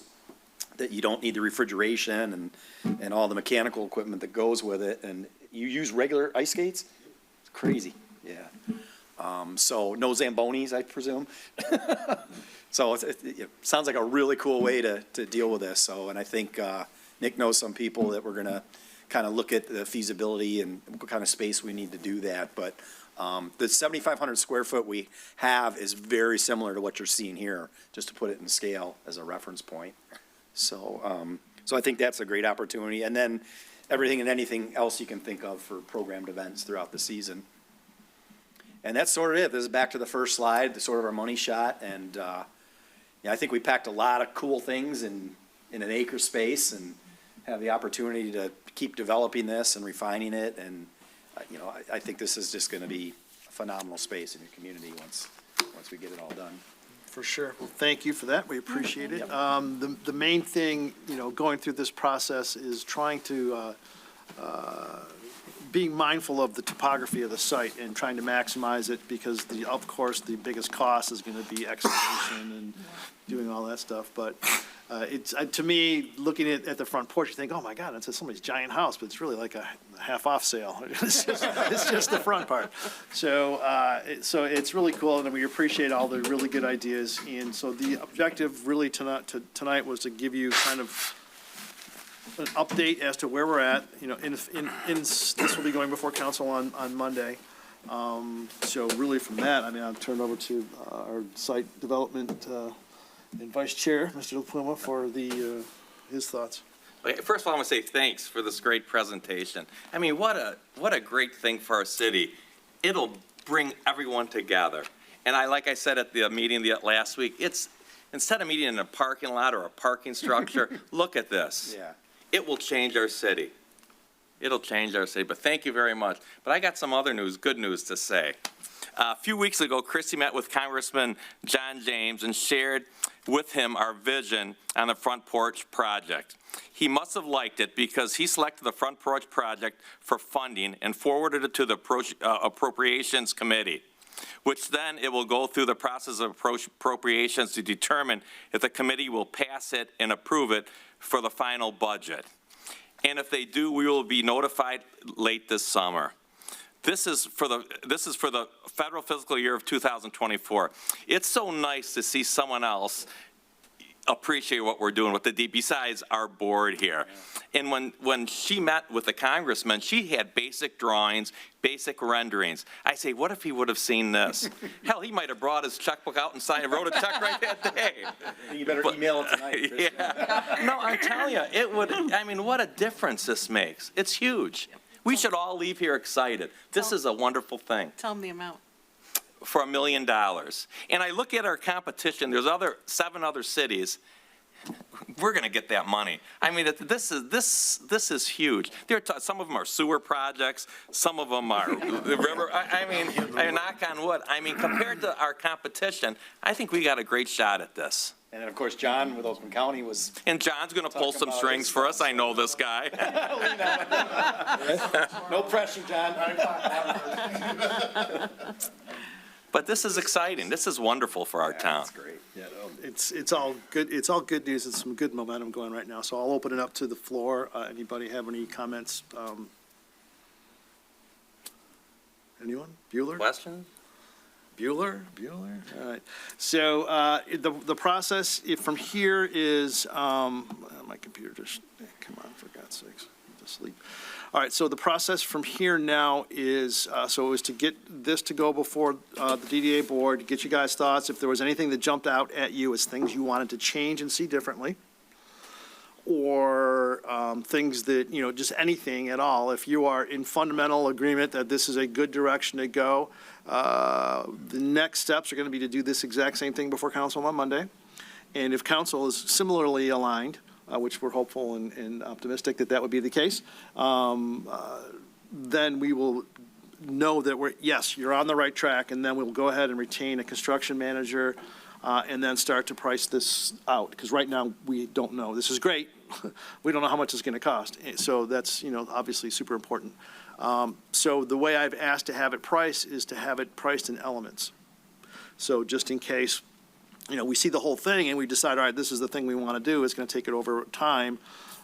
that you don't need the refrigeration and all the mechanical equipment that goes with it, and you use regular ice skates? It's crazy, yeah. So no Zambonis, I presume? So it sounds like a really cool way to deal with this, so, and I think Nick knows some people that we're gonna kind of look at the feasibility and what kind of space we need to do that, but the 7,500 square foot we have is very similar to what you're seeing here, just to put it in scale as a reference point. So, so I think that's a great opportunity, and then everything and anything else you can think of for programmed events throughout the season. And that's sort of it. This is back to the first slide, the sort of our money shot, and yeah, I think we packed a lot of cool things in an acre space, and have the opportunity to keep developing this and refining it, and you know, I think this is just going to be a phenomenal space in your community once we get it all done. For sure. Well, thank you for that. We appreciate it. The main thing, you know, going through this process is trying to, being mindful of the topography of the site and trying to maximize it, because of course, the biggest cost is going to be excavation and doing all that stuff. But it's, to me, looking at the front porch, you think, oh my God, it's somebody's giant house, but it's really like a half-off sale. It's just the front part. So, so it's really cool, and we appreciate all the really good ideas. And so the objective really tonight was to give you kind of an update as to where we're at. You know, this will be going before council on Monday. So really from that, I mean, I'll turn it over to our site development and Vice Chair, Mr. LaPluma, for his thoughts. First of all, I want to say thanks for this great presentation. I mean, what a great thing for our city. It'll bring everyone together. And like I said at the meeting last week, it's, instead of meeting in a parking lot or a parking structure, look at this. Yeah. It will change our city. It'll change our city, but thank you very much. But I got some other news, good news to say. A few weeks ago, Christie met with Congressman John James and shared with him our vision on the Front Porch Project. He must have liked it because he selected the Front Porch Project for funding and forwarded it to the Appropriations Committee, which then it will go through the process of appropriations to determine if the committee will pass it and approve it for the final budget. And if they do, we will be notified late this summer. This is for the federal fiscal year of 2024. It's so nice to see someone else appreciate what we're doing with the D, besides our board here. And when she met with the congressman, she had basic drawings, basic renderings. I say, what if he would have seen this? Hell, he might have brought his checkbook out and signed, wrote a check right that day. You better email it tonight, Chris. Yeah. No, I'm telling you, it would, I mean, what a difference this makes. It's huge. We should all leave here excited. This is a wonderful thing. Tell them the amount. For $1 million. And I look at our competition, there's 7 other cities. We're going to get that money. I mean, this is huge. Some of them are sewer projects, some of them are river. I mean, knock on wood. I mean, compared to our competition, I think we got a great shot at this. And then, of course, John with Oakland County was. And John's going to pull some strings for us. I know this guy. No pressure, John. But this is exciting. This is wonderful for our town. That's great. Yeah, it's all good. It's all good news. It's some good momentum going right now. So I'll open it up to the floor. Anybody have any comments? Anyone? Bueller? Question? Bueller? All right. So the process from here is, my computer just, come on, for God's sakes, to sleep. All right, so the process from here now is, so it was to get this to go before the DDA board, get you guys' thoughts, if there was anything that jumped out at you as things you wanted to change and see differently, or things that, you know, just anything at all. If you are in fundamental agreement that this is a good direction to go, the next steps are going to be to do this exact same thing before council on Monday. And if council is similarly aligned, which we're hopeful and optimistic that would be the case, then we will know that yes, you're on the right track, and then we'll go ahead and retain a construction manager and then start to price this out, because right now, we don't know. This is great. We don't know how much it's going to cost. So that's, obviously super important. So the way I've asked to have it priced is to have it priced in elements. So just in case, we see the whole thing and we decide, all right, this is the thing we want to do, it's going to take it over time.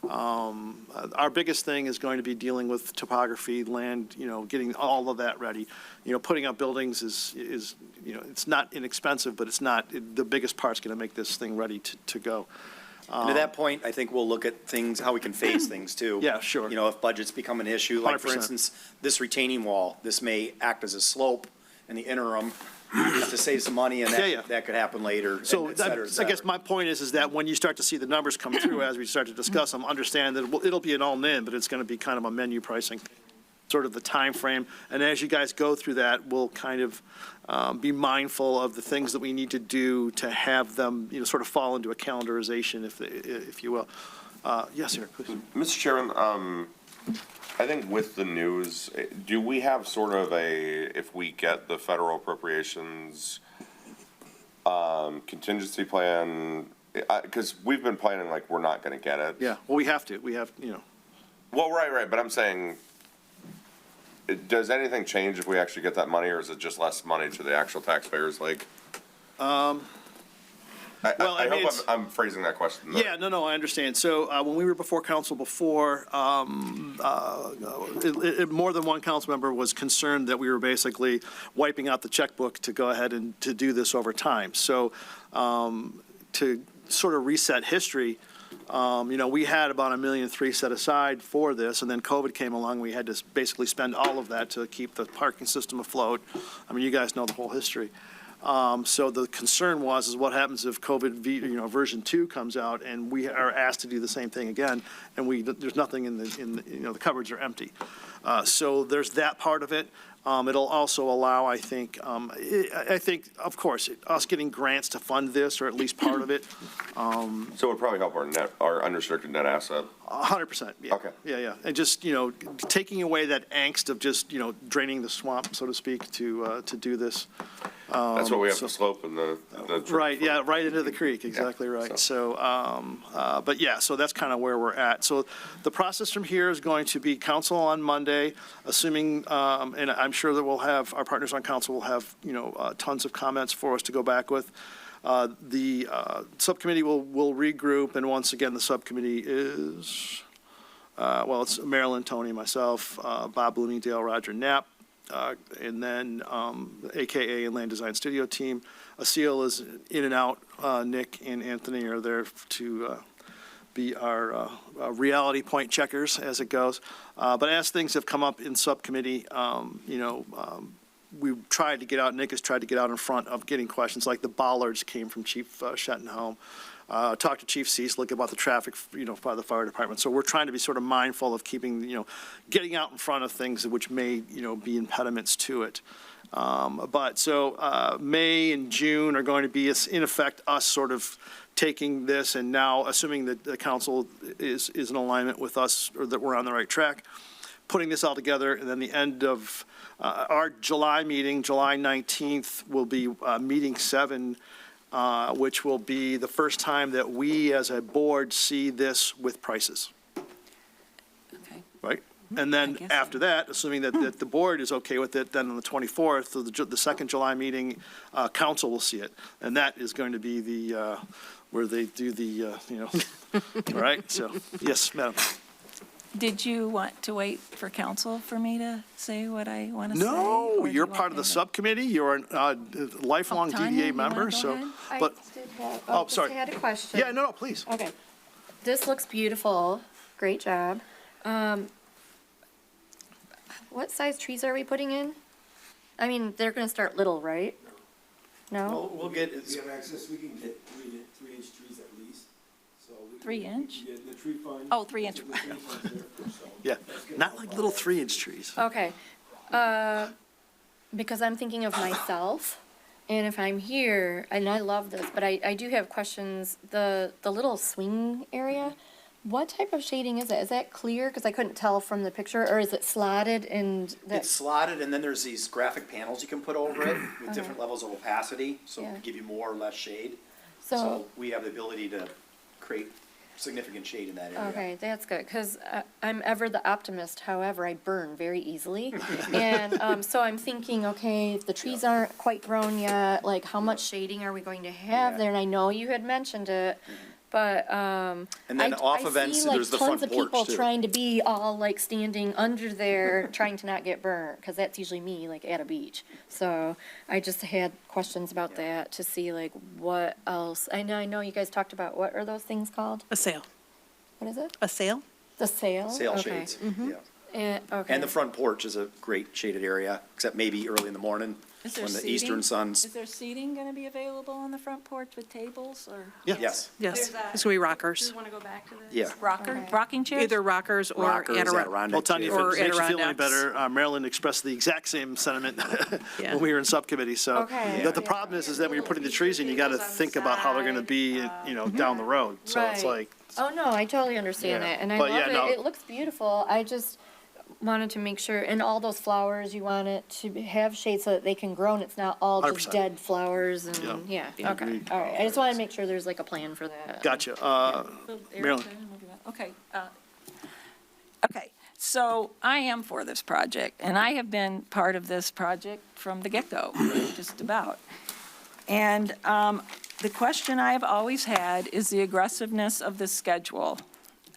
Our biggest thing is going to be dealing with topography, land, getting all of that ready. Putting up buildings is, it's not inexpensive, but it's not, the biggest part's going to make this thing ready to go. And at that point, I think we'll look at things, how we can phase things too. Yeah, sure. If budgets become an issue, like for 100%. instance, this retaining wall, this may act as a slope in the interim just to save some money, and Yeah. that could happen later, So et cetera, et I cetera. guess my point is that when you start to see the numbers come through as we start to discuss them, understand that it'll be an all-in, but it's going to be kind of a menu pricing, sort of the time frame. And as you guys go through that, we'll kind of be mindful of the things that we need to do to have them, sort of fall into a calendarization, if you will. Yes, sir, please. Mr. Chairman, I think with the news, do we have sort of if we get the federal appropriations, contingency plan? Because we've been planning like we're not going to get it. Yeah, well, we have to. We have, Well, right, but I'm saying, does anything change if we actually get that money, or is it just less money to the actual taxpayers? Like, I mean, hope I'm phrasing that question. Yeah, no, I understand. So when we were before council before, more than one council member was concerned that we were basically wiping out the checkbook to go ahead and to do this over time. So to sort of reset history, we had about $1.3 million set aside for this, and then COVID came along. We had to basically spend all of that to keep the parking system afloat. I mean, you guys know the whole history. So the concern is what happens if COVID version 2 comes out and we are asked to do the same thing again, and there's nothing in the cupboards are empty. So there's that part of it. It'll also allow, I think, of course, us getting grants to fund this, or at least part of it. So it would probably help our unrestricted net asset. 100%. Yeah. Okay. Yeah. And just, taking away that angst of just, draining the swamp, so to speak, to do this. That's what we have the slope and the. Right, yeah, right into the creek, exactly right. So, but yeah, so that's kind of where we're at. So the process from here is going to be council on Monday, assuming, and I'm sure that our partners on council will have, tons of comments for us to go back with. The subcommittee will regroup, and once again, the subcommittee is, it's Marilyn, Tony, myself, Bob Bloomingdale, Roger Knapp, and then AKA and Land Design Studio team. Asil is in and out. Nick and Anthony are there to be our reality point checkers as it goes. But as things have come up in subcommittee, we've tried to get out, Nick has tried to get out in front of getting questions, like the bollards came from Chief Schettenholm. Talked to Chief Cieslik about the traffic, by the fire department. So we're trying to be sort of mindful of keeping, getting out in front of things which may, be impediments to it. But May and June are going to be, in effect, us sort of taking this and now, assuming that the council is in alignment with us, or that we're on the right track, putting this all together, and then the end of our July meeting, July 19th, will be meeting 7, which will be the first time that we as a board see this with prices. Okay. Right? And then I guess after that, assuming that the board is okay with it, then on the 24th, the second July meeting, council will see it. And that is going to be the, where they do the, all right? So, yes, madam. Did you want to wait for council for me to say what I want to say? No, or do you're you part want of the me to- subcommittee. You're a lifelong Tanya, DDA you wanna member, go so. ahead? But, I sorry. had a question. Yeah, no, please. Okay. This looks beautiful. Great job. What size trees are we putting in? I mean, they're gonna start little, right? No? We'll get, We have access, we can get 3-inch trees at least, so. 3 inch? Yeah, the tree fund. Oh, 3 inch. The tree fund's there, so. Yeah, not like little 3-inch trees. Okay. Because I'm thinking of myself, and if I'm here, and I love this, but I do have questions. The little swing area, What type of shading is it? Is that clear? Because I couldn't tell from the picture, or is it slotted and that? It's slotted, and then there's these graphic panels you can put over it with Okay. different levels of opacity, so Yeah. to give you more or less shade. So, So we have the ability to create significant shade in that area. okay, that's good, because I'm ever the optimist, however, I burn very easily. And so I'm thinking, okay, if the trees aren't quite grown yet, like, how much shading are we going to have Yeah. there? And I know you had mentioned it, but, And then off events, there's the front I see like tons of people porch too. trying to be all like standing under there, trying to not get burnt, because that's usually me, like at a beach. So I just had questions about that to see like what else. I know you guys talked about, what are those things called? A sail. What is it? A sail? The sail? Sail Okay. shades, yeah. Okay. And the front porch is a great shaded area, except maybe early in the morning Is there when the seating? eastern sun's, Is there seating going to be available on the front porch with tables or yes, Yes. It's going to be rockers. Want to go back to this? yeah. rocking chairs? Either rockers or Rockers, Adirondack. Well, Tanya, if Or it makes you feel any Adirondacks. better, Marilyn expressed the exact same sentiment Yeah. when we were in subcommittee, so. Okay. The problem is that when you're putting the trees in, you gotta think about how they're gonna be, down the road. So it's Right. like, Oh, no, I totally understand Yeah. it, and I But love yeah, no. it. It looks beautiful. I just wanted to make sure, and all those flowers, you want it to have shade so that they can grow and it's not all just 100%. dead flowers and, Yeah. yeah, okay. Agreed. All right, I just wanted to make sure there's like a plan for that. gotcha. Marilyn. Okay. Okay, so I am for this project, and I have been part of this project from the get-go, just about. And the question I've always had is the aggressiveness of the schedule.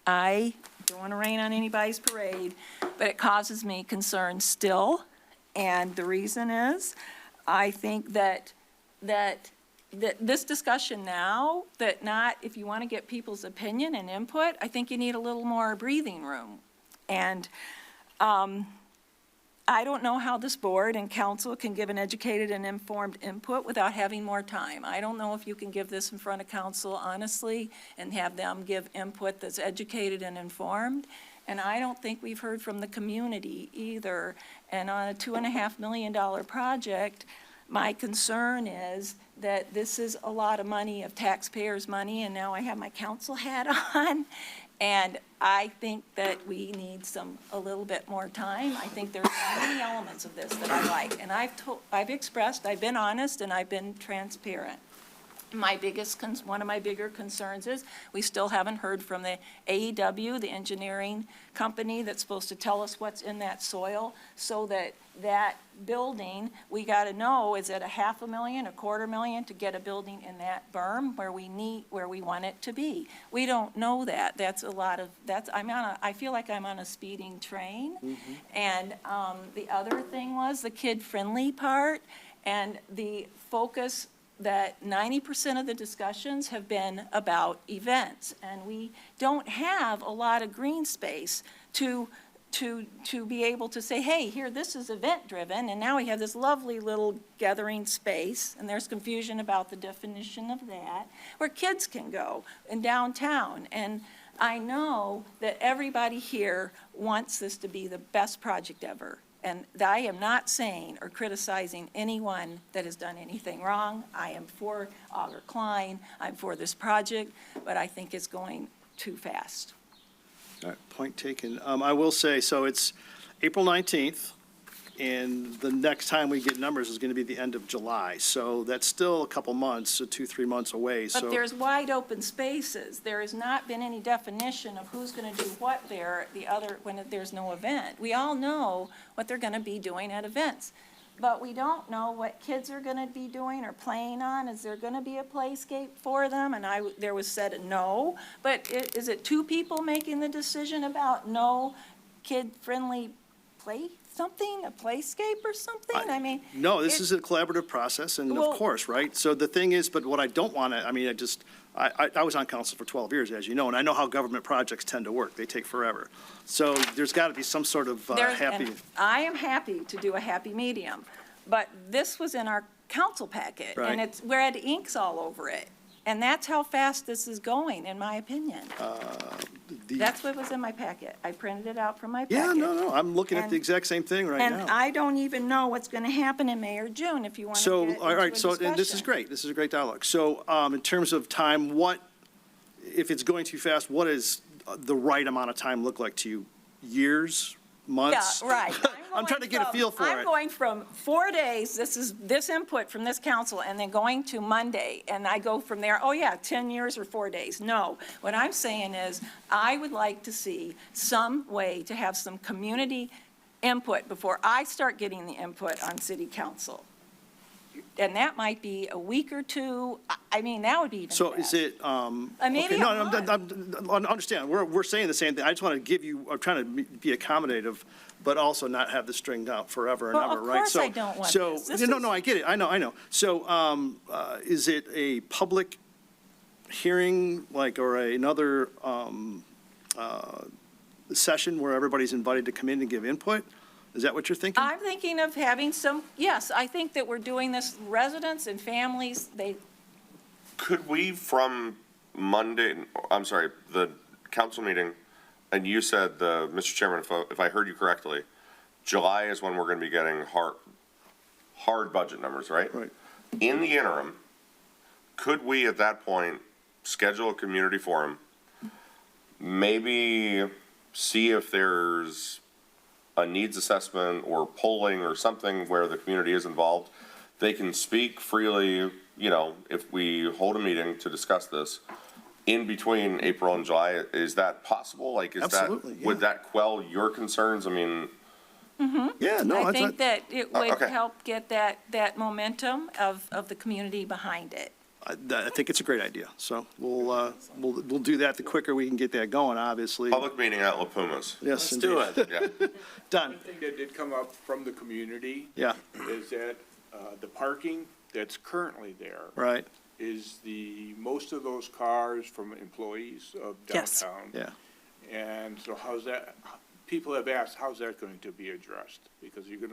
I don't want to rain on anybody's parade, but it causes me concern still. And the reason is, I think that this discussion now, that not, if you want to get people's opinion and input, I think you need a little more breathing room. And I don't know how this board and council can give an educated and informed input without having more time. I don't know if you can give this in front of council honestly and have them give input that's educated and informed. And I don't think we've heard from the community either. And on a $2.5 million project, my concern is that this is a lot of money, of taxpayers' money, and now I have my council hat on. And I think that we need a little bit more time. I think there's many elements of this that I like. And I've expressed, I've been honest, and I've been transparent. One of my bigger concerns is, we still haven't heard from the AEW, the engineering company that's supposed to tell us what's in that soil, so that building, we gotta know, is it $500,000, $250,000 to get a building in that berm where we want it to be? We don't know that. I feel like I'm on a speeding train. And the other thing was the kid-friendly part, and the focus that 90% of the discussions have been about events, and we don't have a lot of green space to be able to say, hey, here, this is event-driven, and now we have this lovely little gathering space, and there's confusion about the definition of that, where kids can go in downtown. And I know that everybody here wants this to be the best project ever. And I am not saying or criticizing anyone that has done anything wrong. I am for Augur Klein, I'm for this project, but I think it's going too fast. All right, point taken. I will say, so it's April 19th, and the next time we get numbers is going to be the end of July. So that's still a couple months, so 2-3 months away, so. But there's wide open spaces. There has not been any definition of who's going to do what there, when there's no event. We all know what they're going to be doing at events, but we don't know what kids are going to be doing or playing on. Is there going to be a playscape for them? And there was said no, but is it two people making the decision about no kid-friendly play? A playscape or something? I mean. No, this is a collaborative process, and Well- of course, right? So the thing is, but what I don't want to, I was on council for 12 years, as you know, and I know how government projects tend to work. They take forever. So there's got to be some sort of happy. And I am happy to do a happy medium, but this was in our council packet, Right. and it's, we had inks all over it. And that's how fast this is going, in my opinion. That's what was in my packet. I printed it out from my packet. Yeah, no, I'm looking at the And- exact same thing right And now. I don't even know what's going to happen in May or June, if you want to So, get all into a right, so, and this is discussion. great, this is a great dialogue. So, in terms of time, if it's going too fast, what is the right amount of time look like to you? Years, months? Yeah, right. I'm trying to get a feel for I'm it. going from 4 days, this input from this council, and then going to Monday, and I go from there, oh yeah, 10 years or 4 days. No, what I'm saying is, I would like to see some way to have some community input before I start getting the input on city council. And that might be a week or two, I mean, that would be even So best. is it, Maybe okay, a no, month. I understand, we're saying the same thing, I just want to give you, I'm trying to be accommodative, but also not have this stringed out forever and Well, ever, of right? course So- I don't want so- this. This No, is- no, I get it, I know. So, is it a public hearing, like, or another, session where everybody's invited to come in and give input? Is that what you're thinking? I'm thinking of having some, yes, I think that we're doing this, residents and families, Could we from Monday, I'm sorry, the council meeting, and you said, Mr. Chairman, if I heard you correctly, July is when we're gonna be getting hard budget numbers, right? Right. In the interim, could we at that point schedule a community forum? Maybe see if there's a needs assessment or polling or something where the community is involved. They can speak freely, you know, if we hold a meeting to discuss this in between April and July. Is that possible? Like, is Absolutely, that, yeah. would that quell your concerns? I mean, Yeah, no, I that's think that it would okay. help get that momentum of the community behind it. I think it's a great idea, so we'll do that, the quicker we can get that going, obviously. public meeting at La Puma's. Yes, Let's do indeed. it. Yeah. Done, One thing that did come up from the community yeah, is that the parking that's currently there right, is most of those cars from employees of Yes. downtown. yeah. And so people have asked, how's that going to be addressed? Because they're Yeah. going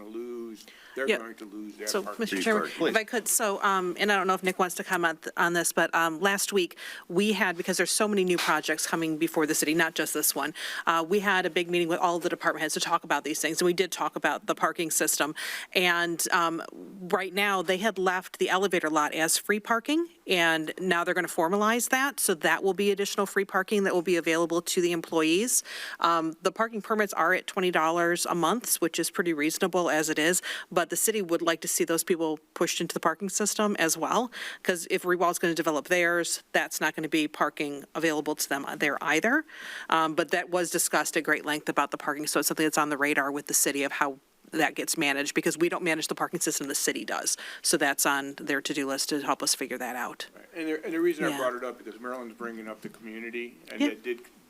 to lose their So, parking. Mr. Chairman, Please. if I could, so, and I don't know if Nick wants to comment on this, but last week, we had, because there's so many new projects coming before the city, not just this one, we had a big meeting with all of the department heads to talk about these things, and we did talk about the parking system. And right now, they had left the elevator lot as free parking, and now they're going to formalize that, so that will be additional free parking that will be available to the employees. The parking permits are at $20 a month, which is pretty reasonable as it is, but the city would like to see those people pushed into the parking system as well, because if Rewald's going to develop theirs, that's not going to be parking available to them there either. But that was discussed at great length about the parking, so it's something that's on the radar with the city of how that gets managed, because we don't manage the parking system, the city does. So that's on their to-do list to help us figure that out. And the reason I Yeah. brought it up, because Maryland's bringing up the community, and Yeah.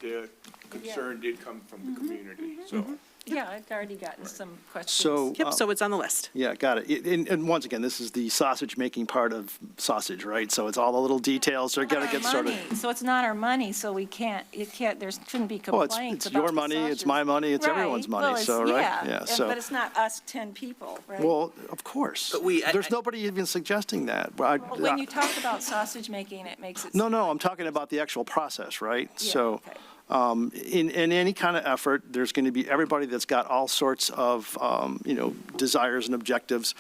the concern did come from the community, so. Yeah, I've already gotten some questions. So, Yep, so it's on the list. yeah, got it. And once again, this is the sausage-making part of sausage, right? So it's all the little details that are gonna get sorted. So it's not our money, so there shouldn't be Well, complaints it's about your the money, it's sausage. my money, it's Right. everyone's Well, money, it's- so, right? Yeah, and- so. But it's not us 10 people, right? Well, of course. But There's nobody even suggesting that. Well, when you talk about sausage making, it makes it. No, I'm talking about the actual process, right? Yeah, So, okay. in any kind of effort, there's going to be everybody that's got all sorts of, desires and objectives.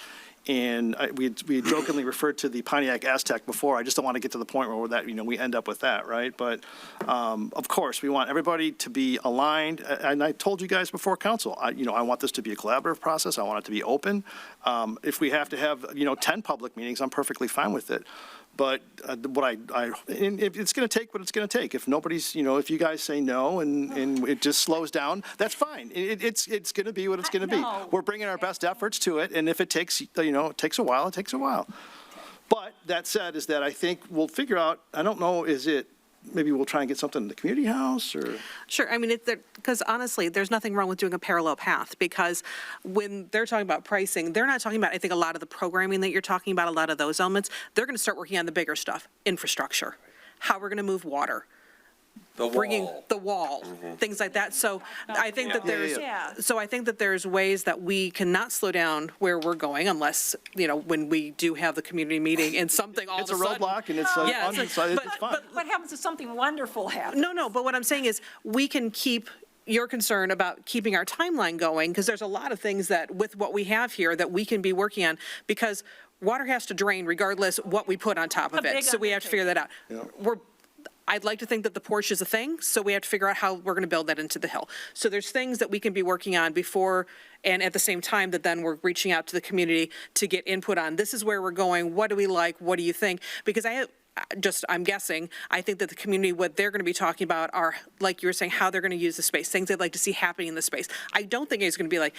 And we jokingly referred to the Pontiac Aztec before. I just don't want to get to the point where that, we end up with that, right? But, of course, we want everybody to be aligned. And I told you guys before council, I want this to be a collaborative process. I want it to be open. If we have to have, 10 public meetings, I'm perfectly fine with it. But if it's going to take what it's going to take. If nobody's, if you guys say no and it just slows down, that's fine. It's going to be what it's going to be. No. We're bringing our best efforts to it, and if it takes, it takes a while, it takes a while. But that said, is that I think we'll figure out, I don't know, maybe we'll try and get something in the community house or? Sure, I mean, because honestly, there's nothing wrong with doing a parallel path, because when they're talking about pricing, they're not talking about, I think, a lot of the programming that you're talking about, a lot of those elements. They're going to start working on the bigger stuff, infrastructure, how we're going to move water, bringing the wall, things like that. So I think that there's, Yeah. so I think that there's ways that we cannot slow down where we're going unless, when we do have the community meeting and something all of It's a a sudden. roadblock and it's like, Yeah, it's like- it's but- fine. What happens if something wonderful happens? No, but what I'm saying is, we can keep your concern about keeping our timeline going, because there's a lot of things that, with what we have here, that we can be working on, because water has to drain regardless what we put on top of A it. big So we have to figure that out. I'd like to think that the porch is a thing, so we have to figure out how we're going to build that into the hill. So there's things that we can be working on before and at the same time that then we're reaching out to the community to get input on, this is where we're going, what do we like, what do you think? Because I'm guessing, I think that the community, what they're going to be talking about are, like you were saying, how they're going to use the space, things they'd like to see happening in the space. I don't think it's going to be like,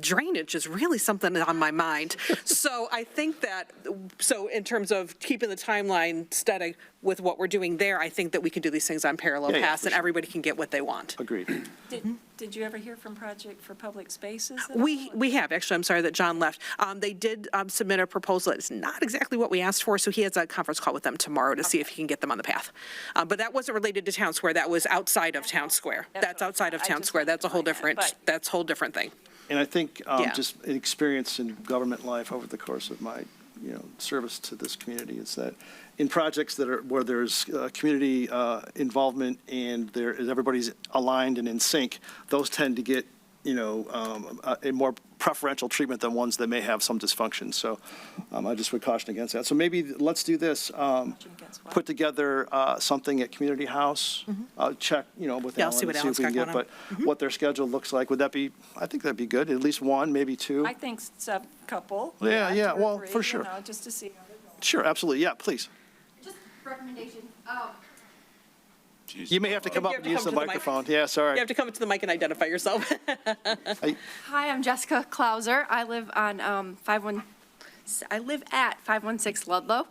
drainage is really something on my mind. So I think that, so in terms of keeping the timeline steady with what we're doing there, I think that we can do these things on parallel Yeah, paths for and sure. everybody can get what they want. Agreed. Did you ever hear from Project for Public Spaces? at all? We have, actually, I'm sorry that John left. They did submit a proposal. It's not exactly what we asked for, so he has a conference call with them tomorrow to see if he can get them on the path. But that wasn't related to Town Square. That was outside of Town Square. That's outside of Town Square. That's a whole different, thing. And I think Yeah. just an experience in government life over the course of my, service to this community is that in projects where there's community involvement and everybody's aligned and in sync, those tend to get, a more preferential treatment than ones that may have some dysfunction. So I just would caution against that. So maybe let's do this. Put together something at Community House. Check, with Yeah, Alan I'll see what and Alan's see if we can got get, going but what their schedule looks like. Would that be? I think that'd be good. At least one, maybe two. I think a couple. Yeah, two or well, three, for sure. Just to see how they're going. Sure, absolutely. Yeah, please. Just recommendation. You may have to come up You have and to use come the to the mic. microphone. Yeah, sorry. You have to come up to the mic and identify yourself. Hi, I'm Jessica Klauser. I live on I live at 516 Ludlow.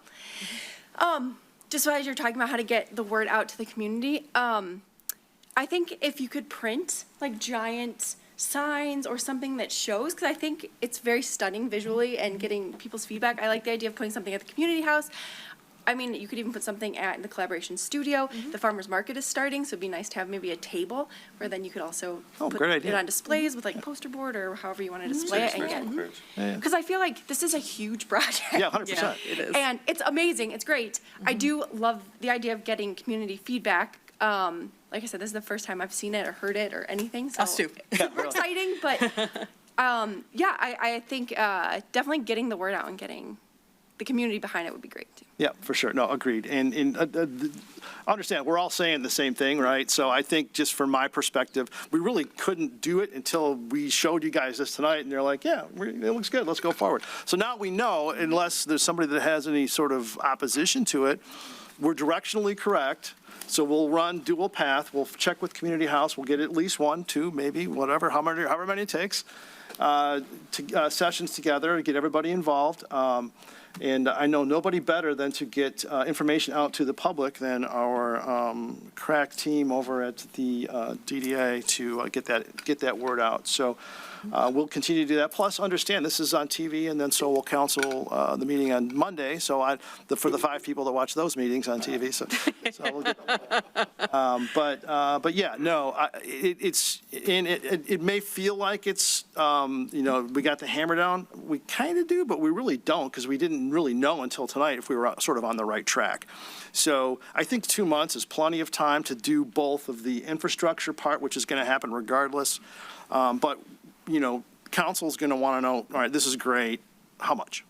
Just as you're talking about how to get the word out to the community, I think if you could print like giant signs or something that shows, because I think it's very stunning visually and getting people's feedback. I like the idea of putting something at the community house. I mean, you could even put something at the collaboration studio. The farmer's market is starting, so it'd be nice to have maybe a table where then you could also put great it idea. on displays with like poster board or however you want to display it and get. Yeah. Because I feel like this is a huge project. Yeah, 100%. It is. And it's amazing, it's great. I do love the idea of getting community feedback. Like I said, this is the first time I've seen it or heard it or anything, so. Us too. Super exciting, but, yeah, I think, definitely getting the word out and getting the community behind it would be great too. Yeah, for sure. No, agreed. And understand, we're all saying the same thing, right? So I think just from my perspective, we really couldn't do it until we showed you guys this tonight, and they're like, yeah, it looks good, let's go forward. So now we know, unless there's somebody that has any sort of opposition to it, we're directionally correct. So we'll run dual path, we'll check with Community House, we'll get at least one, two, maybe, whatever, however many it takes, sessions together to get everybody involved. And I know nobody better than to get information out to the public than our crack team over at the DDA to get that word out. So we'll continue to do that. Plus, understand, this is on TV, and then so will council the meeting on Monday. So for the 5 people that watch those meetings on TV. So we'll get, but yeah, no, it may feel like it's we got the hammer down. We kind of do, but we really don't, because we didn't really know until tonight if we were sort of on the right track. So I think 2 months is plenty of time to do both of the infrastructure part, which is going to happen regardless. But council's going to want to know, all right, this is great. How much?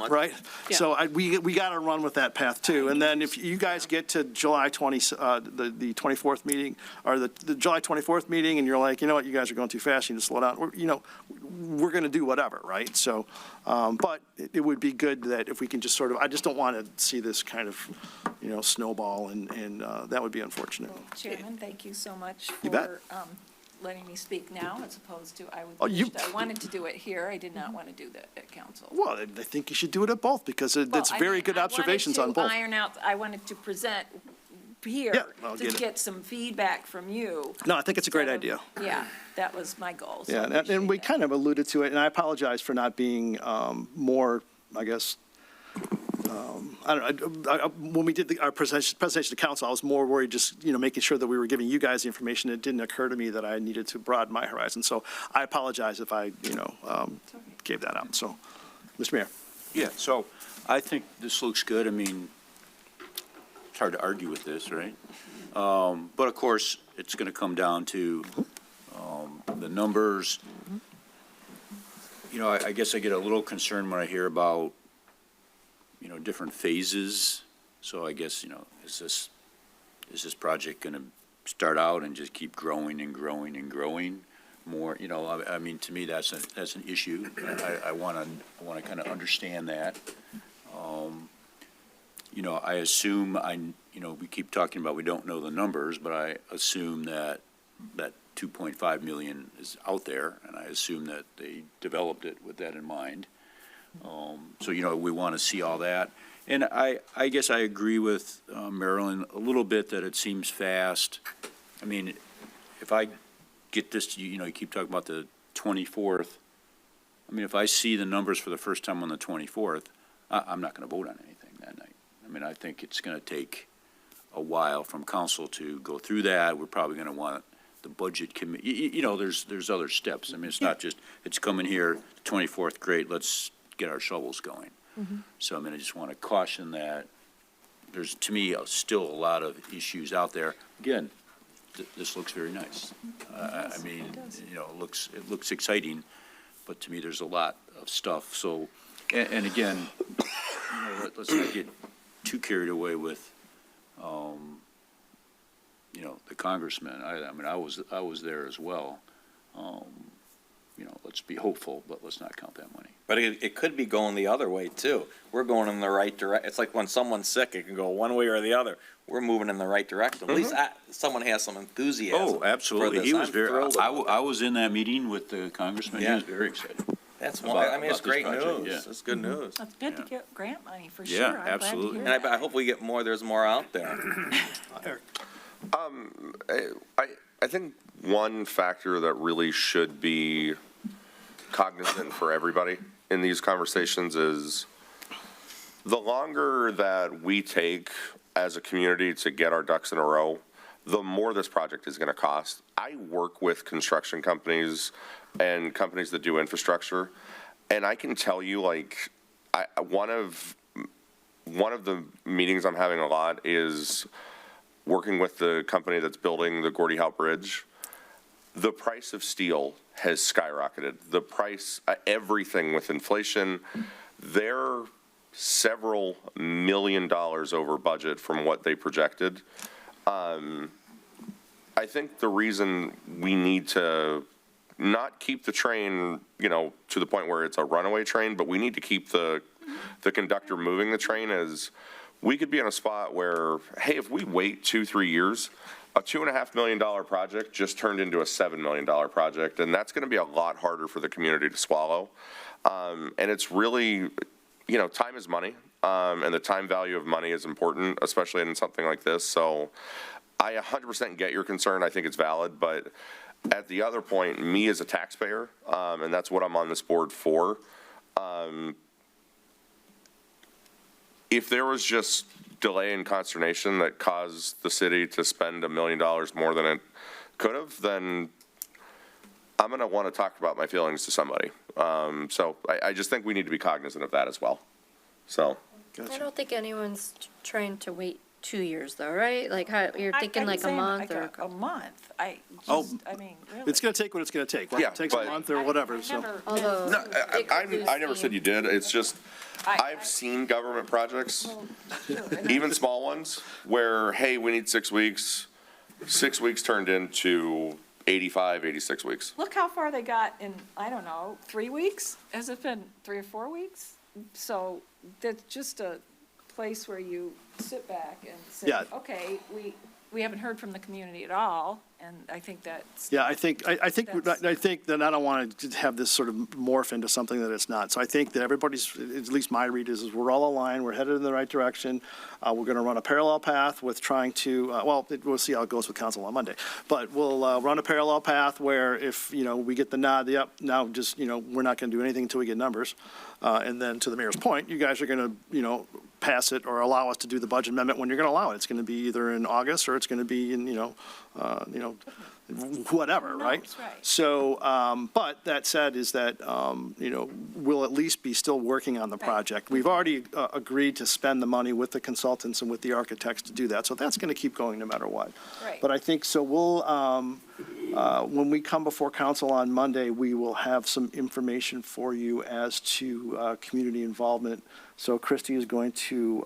Right? Yeah. So we got to run with that path too. And then if you guys get to July 20, the 24th meeting, or the July 24th meeting, and you're like, you know what, you guys are going too fast, you need to slow down. We're going to do whatever, right? So, but it would be good that if we can just sort of, I just don't want to see this kind of, snowball, and that would be unfortunate. Chairman, thank you so much You bet. for letting me speak now as opposed to I wanted to do it here. I did not want to do that at council. Well, I think you should do it at both, because it's very good observations on both. I wanted to present here Yeah, I'll to get it. get some feedback from you. No, I think it's a great instead of- idea. Yeah, that was my goal. so I Yeah, and appreciate we that. kind of alluded to it, and I apologize for not being more, I guess, I don't know, when we did our presentation to council, I was more worried just, making sure that we were giving you guys the information. It didn't occur to me that I needed to broaden my horizon. So I apologize if I, gave that out. So, Mr. Mayor. Yeah, so I think this looks good. I mean, it's hard to argue with this, right? But of course, it's going to come down to the numbers. I guess I get a little concerned when I hear about, different phases. So I guess, is this is this project going to start out and just keep growing and growing and growing more? You know, I mean, to me, that's an issue. I want to kind of understand that. You know, I assume you know, we keep talking about we don't know the numbers, but I assume that 2.5 million is out there, and I assume that they developed it with that in mind. So, you know, we want to see all that. And I guess I agree with Marilyn a little bit that it seems fast. I mean, if I get this, you know, you keep talking about the 24th. I mean, if I see the numbers for the first time on the 24th, I'm not going to vote on anything that night. I mean, I think it's going to take a while from council to go through that. We're probably going to want the budget committee, you know, there's other steps. I mean, it's not just, it's coming here, 24th, great, let's get our shovels going. So, I mean, I just want to caution that there's, to me, still a lot of issues out there. Again, this looks very nice. I mean, you know, it looks exciting, but to me, there's a lot of stuff. So, and again, you know, let's not get too carried away with, you know, the congressman. I mean, I was there as well. You know, let's be hopeful, but let's not count that money. But it could be going the other way, too. We're going in the right direction. It's like when someone's sick, it can go one way or the other. We're moving in the right direction. At least someone has some enthusiasm. Oh, absolutely. for this. He was I'm very, thrilled about I was in that meeting with the congressman. He Yeah. was very excited. That's about- one, I mean, it's about this great project, news. yeah. It's good news. That's good to Yeah. get grant money, for sure. Yeah, I'm glad to absolutely. hear And that. I hope we get more, there's more out there. I think one factor that really should be cognizant for everybody in these conversations is the longer that we take as a community to get our ducks in a row, the more this project is going to cost. I work with construction companies and companies that do infrastructure, and I can tell you, like, one of the meetings I'm having a lot is working with the company that's building the Gordie Howe Bridge. The price of steel has skyrocketed. The price, everything with inflation, they're several $1 million over budget from what they projected. I think the reason we need to not keep the train, you know, to the point where it's a runaway train, but we need to keep the conductor moving the train is we could be in a spot where, hey, if we wait 2-3 years, a $2.5 million project just turned into a $7 million project, and that's going to be a lot harder for the community to swallow. And it's really, you know, time is money, and the time value of money is important, especially in something like this. So I 100% get your concern. I think it's valid, but at the other point, me as a taxpayer, and that's what I'm on this board for, if there was just delay and consternation that caused the city to spend $1 million more than it could have, then I'm going to want to talk about my feelings to somebody. So I just think we need to be cognizant of that as well. So. I don't think anyone's trying to wait 2 years though, right? Like how, you're thinking like a month or? A month. I mean, really. It's going to take what it's going to take. Whether Yeah, it takes a but- month or whatever, so. Although. No, it could lose I never steam. said you did. It's just, I've seen government projects, even small ones, where, hey, we need 6 weeks. 6 weeks turned into 85, 86 weeks. Look how far they got in, I don't know, 3 weeks? Has it been 3 or 4 weeks? So that's just a place where you sit back and say, Yeah. okay, we haven't heard from the community at all, and I think that's. Yeah, I think that I don't want to have this sort of morph into something that it's not. So I think that everybody's, at least my read is we're all aligned, we're headed in the right direction. We're going to run a parallel path with trying to, we'll see how it goes with council on Monday. But we'll run a parallel path where if, you know, we get the nod, the up, now just, you know, we're not going to do anything until we get numbers. And then to the mayor's point, you guys are going to, you know, pass it or allow us to do the budget amendment when you're going to allow it. It's going to be either in August or it's going to be in, whatever, right? That's right. So, but that said is that, you know, we'll at least be still working on the project. We've already agreed to spend the money with the consultants and with the architects to do that. So that's going to keep going no matter what. Right. But I think, so we'll, when we come before council on Monday, we will have some information for you as to community involvement. So Christy is going to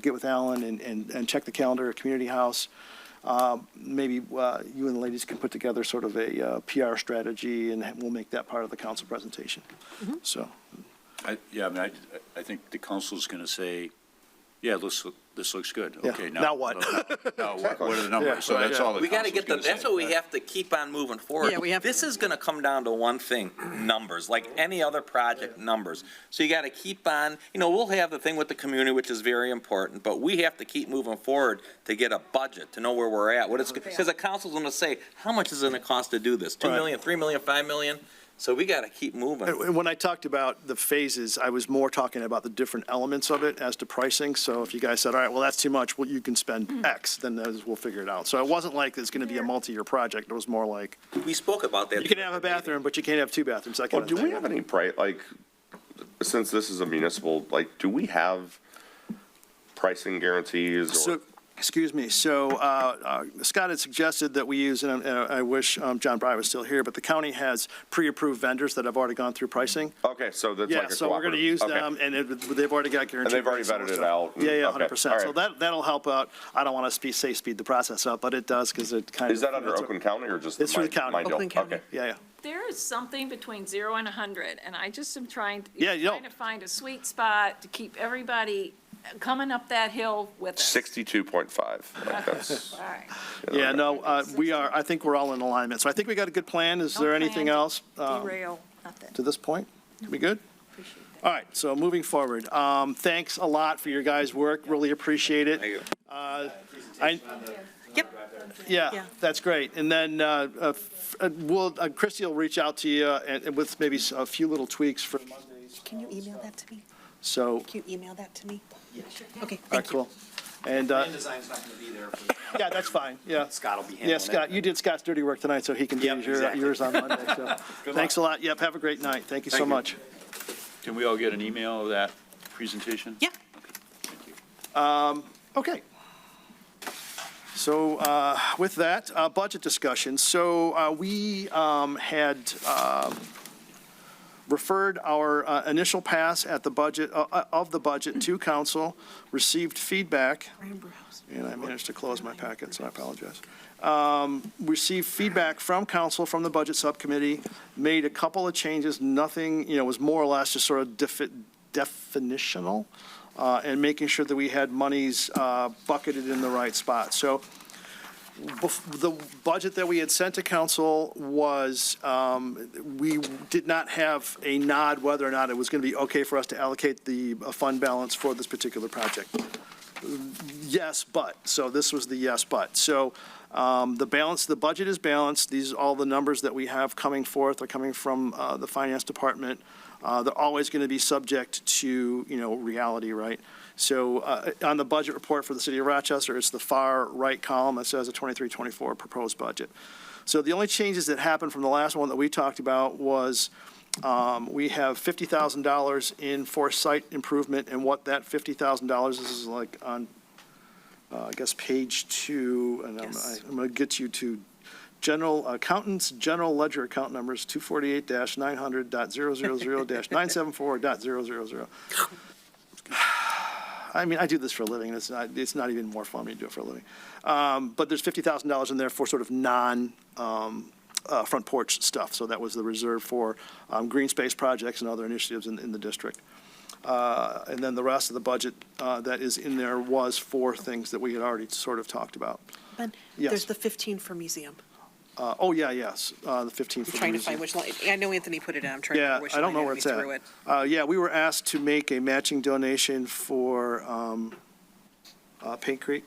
get with Alan and check the calendar at Community House. Maybe you and the ladies can put together sort of a PR strategy, and we'll make that part of the council presentation. So, I think the council's going to say, yeah, this looks good. Yeah. Okay, Now what? Now what are the numbers? Yeah, So that's all the We gotta council's get going to say. that's what we have to keep on moving forward. Yeah, we have This is gonna come down to one thing, numbers, like any other project, numbers. So you gotta keep on, we'll have the thing with the community, which is very important, but we have to keep moving forward to get a budget, to know where we're at, because the council's gonna say, how much is it gonna cost to do this? 2 million, 3 million, 5 million? So we gotta keep moving. and when I talked about the phases, I was more talking about the different elements of it as to pricing. So if you guys said, all right, well, that's too much, well, you can spend X, then we'll figure it out. So it wasn't like it's going to be a multi-year project. It was more like, We spoke about that. you can have a bathroom, but you can't have 2 bathrooms, that Well, kind of do thing. we have any like, since this is a municipal, like, do we have pricing guarantees or? So, excuse me, so Scott had suggested that we use, and I wish John Bry was still here, but the county has pre-approved vendors that have already gone through pricing. Okay, so that's like Yeah, a so we're going to cooperative. use Okay. them, and they've already got guaranteed. And they've already rates and vetted all it that out. stuff. Yeah, Okay, 100%. all So right. that'll help out. I don't want to say speed the process up, but it does, because it kind of. Is that under Oakland County or just? It's through the county. my deal? Oakland County. Okay. Yeah. There is something between 0 and 100, and I just am trying Yeah, to find a sweet spot to keep everybody coming up that hill with us. 62.5. Like that's. All right. Yeah, no, we are, I think we're all in alignment. So I think we got a good plan. Is No there plan anything to else Derail, nothing. to this point? We good? All right, so moving forward, thanks a lot for your guys' work. Really appreciate it. Thank you. Yep. Yeah, Yeah. that's great. And then Christie will reach out to you and with maybe a few little tweaks for Mondays. Can you email that to me? So, Can you email that to me? Okay, all right, thank you. cool. And, Design's not going to be there for. yeah, that's fine, yeah. Scott will be handling Yeah, it. Scott, you did Scott's dirty work tonight, so he can do Yep, exactly. yours on Monday. So, thanks a lot. Yep, have a great night. Thank you so Thank you. much. Can we all get an email of that presentation? Yeah. Thank you. Okay. So with that, budget discussion. So we had referred our initial pass at the budget, of the budget to council, received feedback, and I managed to close my packet, so I apologize. Received feedback from council, from the budget subcommittee, made a couple of changes, nothing, was more or less just sort of definitional, and making sure that we had monies bucketed in the right spot. So the budget that we had sent to council was, we did not have a nod whether or not it was going to be okay for us to allocate the fund balance for this particular project. Yes, but, so this was the yes, but. So the budget is balanced. These are all the numbers that we have coming forth are coming from the finance department. They're always going to be subject to, reality, right? So on the budget report for the city of Rochester, it's the far right column that says the 23-24 proposed budget. So the only changes that happened from the last one that we talked about was we have $50,000 in for site improvement, and what that $50,000 is like on, I guess, page 2, and Yes. I'm going to get you to general accountants, general ledger account numbers 248-900.000-974.000. I mean, I do this for a living. It's not even more fun when you do it for a living. But there's $50,000 in there for sort of front porch stuff. So that was the reserve for green space projects and other initiatives in the district. And then the rest of the budget that is in there was for things that we had already sort of talked about. Ben, Yes. there's the 15 for museum. The 15 for I'm the trying to museum. find which line, I know Anthony put it in, I'm trying to Yeah, remember which I don't line know item where he it's threw it. at. Yeah, we were asked to make a matching donation for Paint Creek,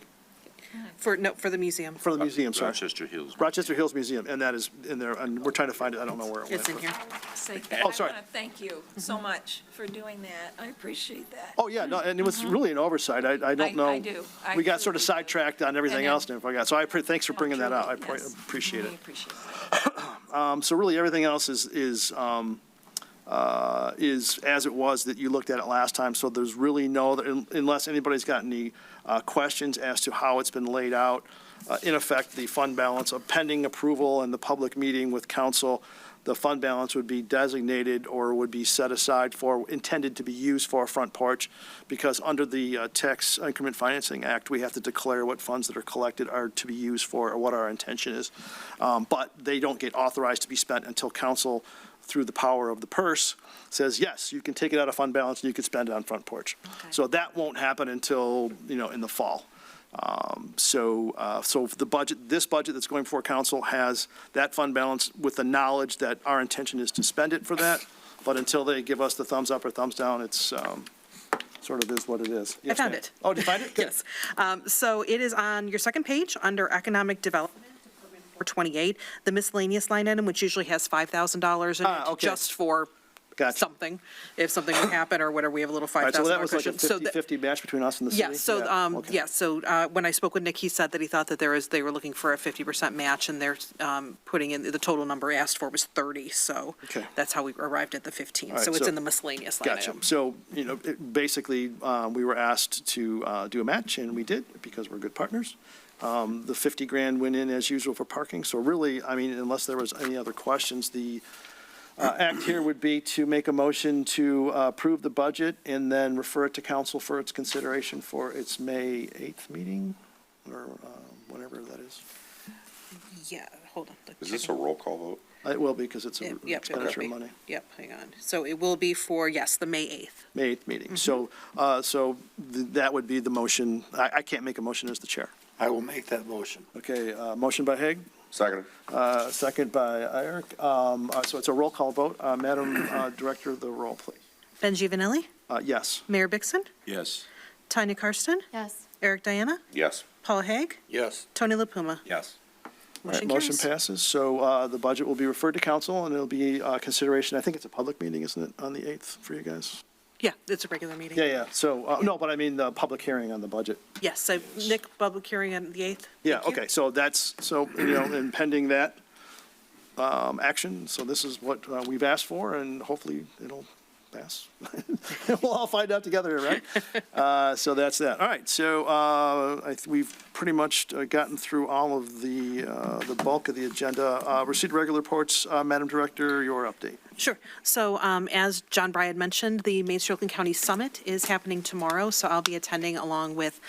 For the museum. for the museum, sorry. Rochester Hills. Rochester Hills Museum, and that is in there, and we're trying to find it. I don't know where it went. It's in here. Oh, sorry. I want to thank you so much for doing that. I appreciate that. Oh, yeah, no, and it was really an oversight. I don't know. I do. I We got sort of truly do. sidetracked on everything And then- else and everything. So thanks for bringing that out. I Truly, yes. appreciate Really it. appreciate that. So really, everything else is as it was that you looked at it last time. So there's really unless anybody's got any questions as to how it's been laid out, in effect, the fund balance of pending approval and the public meeting with council, the fund balance would be designated or would be set aside for, intended to be used for a front porch, because under the Tax Increment Financing Act, we have to declare what funds that are collected are to be used for, or what our intention is. But they don't get authorized to be spent until council, through the power of the purse, says, yes, you can take it out of fund balance and you can spend it on front porch. So that won't happen until, in the fall. So the budget, this budget that's going before council has that fund balance with the knowledge that our intention is to spend it for that. But until they give us the thumbs up or thumbs down, it's, sort of is what it is. I found it. Oh, did you find it? Good. Yes. So it is on your second page under Economic Development, Department 428, the miscellaneous line item, which usually has $5,000 in it, okay. just for Gotcha. something. If something would happen or whatever, we have a little All right, so that $5,000 was like a cushion. 50-50 match between us and the city? Yeah, so, Okay. so when I spoke with Nick, he said that he thought that they were looking for a 50% match, and they're putting in, the total number asked for was 30, so Okay. that's how we arrived at the 15. All right, So it's so- in the miscellaneous line Gotcha. item. So, basically, we were asked to do a match, and we did, because we're good partners. The 50 grand went in as usual for parking, so really, unless there was any other questions, the act here would be to make a motion to approve the budget and then refer it to council for its consideration for its May 8th meeting, or whatever that is. Yeah, hold on. Is this a roll call vote? It will be, because it's Yep, an it will expenditure be. of money. Yep, hang on. So it will be for, yes, the May 8th. May 8th meeting. So, that would be the motion. I can't make a motion as the chair. I will make that motion. Okay, motion by Haig, Second. second by Eric. So it's a roll call vote. Madam Director, the roll, please. Benji Vanelli, Yes. Mayor Bixon, Yes. Tanya Karsten, Yes. Eric Diana, Yes. Paul Haig, Yes. Tony LaPuma. Yes. All right, Motion motion carries. passes. So the budget will be referred to council, and it'll be consideration. I think it's a public meeting, isn't it, on the 8th for you guys? Yeah, it's a regular meeting. Yeah. So, no, but I mean the public hearing on the budget. Yes, so Nick, public hearing on the 8th. Yeah, Thank you. okay, so that's, and pending that action, so this is what we've asked for, and hopefully it'll pass. We'll all find out together, right? So that's that. All right, so we've pretty much gotten through all of the bulk of the agenda. Receipt regular reports, Madam Director, your update. Sure. So as John Bryant mentioned, the Main Street Oakland County Summit is happening tomorrow, so I'll be attending along with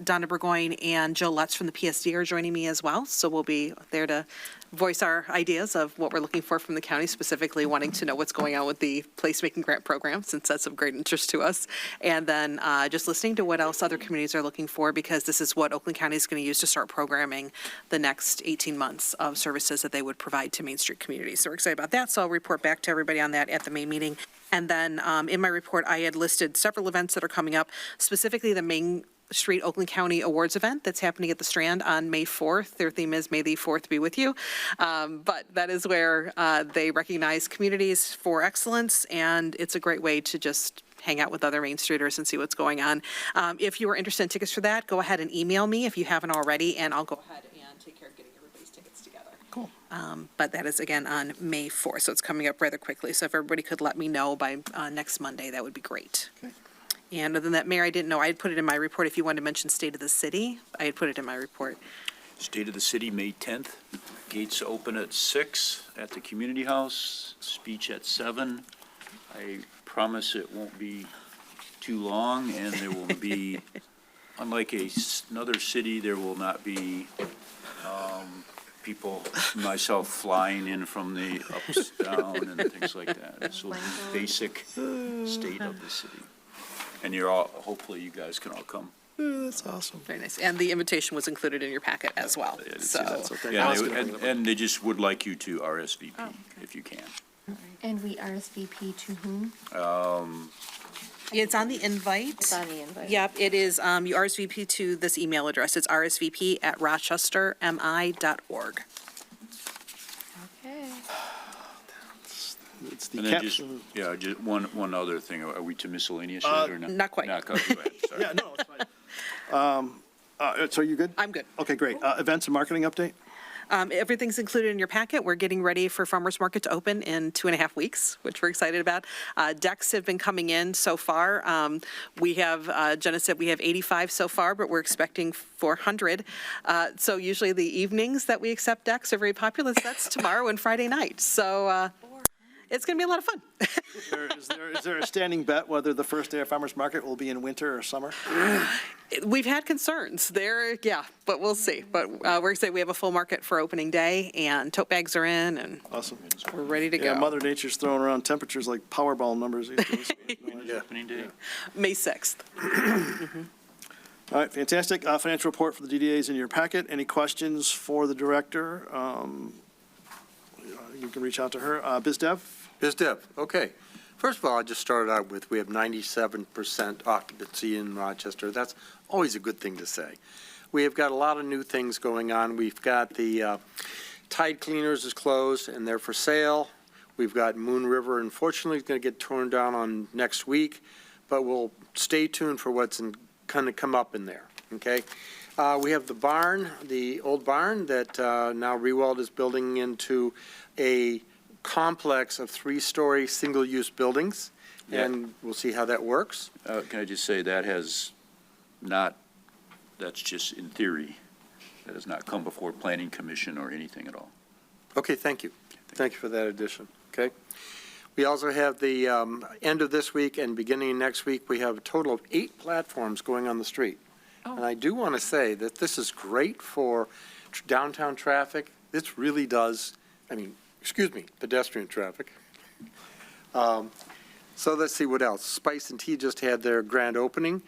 Donna Burgoyne and Joe Lutz from the PSD are joining me as well. So we'll be there to voice our ideas of what we're looking for from the county, specifically wanting to know what's going on with the placemaking grant program, since that's of great interest to us. And then just listening to what else other communities are looking for, because this is what Oakland County is going to use to start programming the next 18 months of services that they would provide to Main Street communities. So we're excited about that. So I'll report back to everybody on that at the May meeting. And then in my report, I had listed several events that are coming up, specifically the Main Street Oakland County Awards event that's happening at the Strand on May 4th. Their theme is May the 4th be with you. But that is where they recognize communities for excellence, and it's a great way to just hang out with other Main Streeters and see what's going on. If you are interested in tickets for that, go ahead and email me if you haven't already, and I'll go ahead and take care of getting everybody's tickets together. Cool. But that is, again, on May 4th, so it's coming up rather quickly. So if everybody could let me know by next Monday, that would be great. Okay. And other than that, Mayor, I didn't know, I had put it in my report, if you wanted to mention State of the City, I had put it in my report. State of the City, May 10th. Gates open at 6 at the Community House, speech at 7. I promise it won't be too long, and there will be, unlike another city, there will not be people, myself, flying in from the ups, down, and things like that. This will be basic state of the city. And you're all, hopefully you guys can all come. That's awesome. Very nice. And the invitation was included in your packet as well. Yeah, I did see So, that, so thank Yeah, you. and they just would like you to RSVP if you can. And we RSVP to whom? it's on the invite. It's on the invite. Yep, it is, you RSVP to this email address. It's rsvp@rochestermi.org. Okay. It's the And then caps. just one other thing. Are we to miscellaneous yet or not? Not quite. Not quite, go ahead, sorry. Yeah, no, it's fine. So you good? I'm good. Okay, great. Events and marketing update? Everything's included in your packet. We're getting ready for Farmers Market to open in 2.5 weeks, which we're excited about. Decks have been coming in so far. We have, Jenna said we have 85 so far, but we're expecting 400. So usually the evenings that we accept decks are very popular. That's tomorrow and Friday night. So it's going to be a lot of fun. Is there a standing bet whether the first day of farmer's market will be in winter or summer? We've had concerns there, yeah, but we'll see. But we're excited. We have a full market for opening day, and tote bags are in, and Awesome. we're ready to Yeah, go. Mother Nature's throwing around temperatures like Powerball numbers these days. Opening day. May 6th. All right, fantastic. Financial report for the DDA is in your packet. Any questions for the director? You can reach out to her. Biz Dev? Biz Dev, okay. First of all, I just started out with, we have 97% occupancy in Rochester. That's always a good thing to say. We have got a lot of new things going on. We've got the Tide Cleaners is closed and they're for sale. We've got Moon River, unfortunately, is going to get torn down on next week, but we'll stay tuned for what's going to come up in there, okay? We have the barn, the old barn that now Rewald is building into a complex of 3-story single-use buildings, and we'll see how that works. Can I just say that has not, that's just in theory. That has not come before planning commission or anything at all. Okay, thank you. Thank you for that addition, okay? We also have the end of this week and beginning of next week, we have a total of 8 platforms going on the street. And I do want to say that this is great for downtown traffic. This really does, pedestrian traffic. So let's see what else. Spice and Tea just had their grand opening.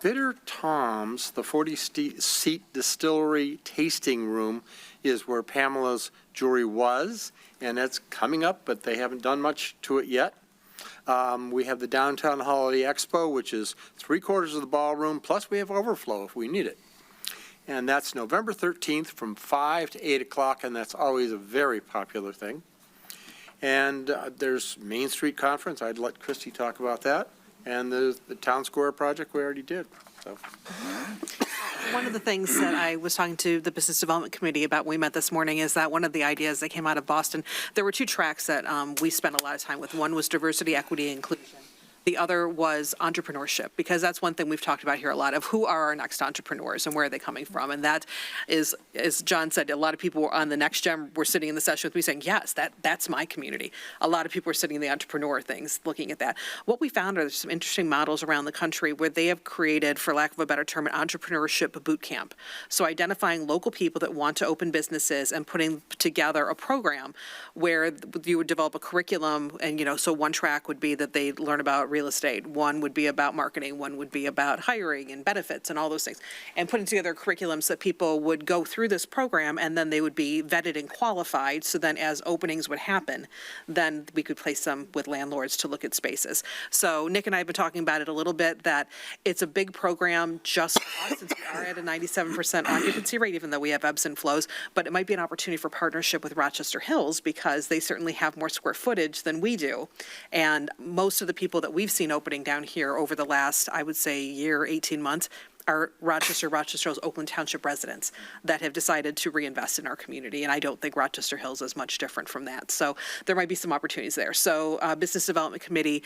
Bitter Tom's, the 40-seat distillery tasting room, is where Pamela's Jewelry was, and that's coming up, but they haven't done much to it yet. We have the Downtown Holiday Expo, which is 3/4 of the ballroom, plus we have overflow if we need it. And that's November 13th from 5 to 8 o'clock, and that's always a very popular thing. And there's Main Street Conference. I'd let Christie talk about that. And the Town Square project we already did, so. One of the things that I was talking to the Business Development Committee about when we met this morning is that one of the ideas that came out of Boston, there were 2 tracks that we spent a lot of time with. One was diversity, equity, and inclusion. The other was entrepreneurship, because that's one thing we've talked about here a lot, of who are our next entrepreneurs and where are they coming from. And that is, as John said, a lot of people on the Next Gen were sitting in the session with me saying, yes, that's my community. A lot of people were sitting in the entrepreneur things, looking at that. What we found are some interesting models around the country where they have created, for lack of a better term, an entrepreneurship boot camp. So identifying local people that want to open businesses and putting together a program where you would develop a curriculum, and, so one track would be that they learn about real estate. One would be about marketing. One would be about hiring and benefits and all those things. And putting together curriculums that people would go through this program, and then they would be vetted and qualified. So then as openings would happen, then we could place them with landlords to look at spaces. So Nick and I have been talking about it a little bit, that it's a big program just for us, since we are at a 97% occupancy rate, even though we have ebbs and flows. But it might be an opportunity for partnership with Rochester Hills, because they certainly have more square footage than we do. And most of the people that we've seen opening down here over the last, I would say, year, 18 months, are Rochester Hills, Oakland Township residents that have decided to reinvest in our community. And I don't think Rochester Hills is much different from that. So there might be some opportunities there. So Business Development Committee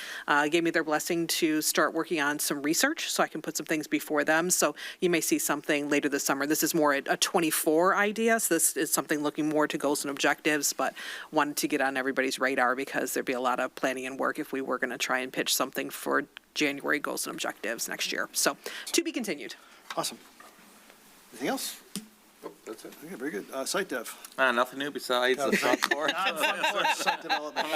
gave me their blessing to start working on some research so I can put some things before them. So you may see something later this summer. This is more a 24 idea. So this is something looking more to goals and objectives, but wanted to get on everybody's radar because there'd be a lot of planning and work if we were going to try and pitch something for January goals and objectives next year. So to be continued. Awesome. Anything else? Oh, that's it. Okay, very good. Site Dev. Nothing new besides the front porch. Site development.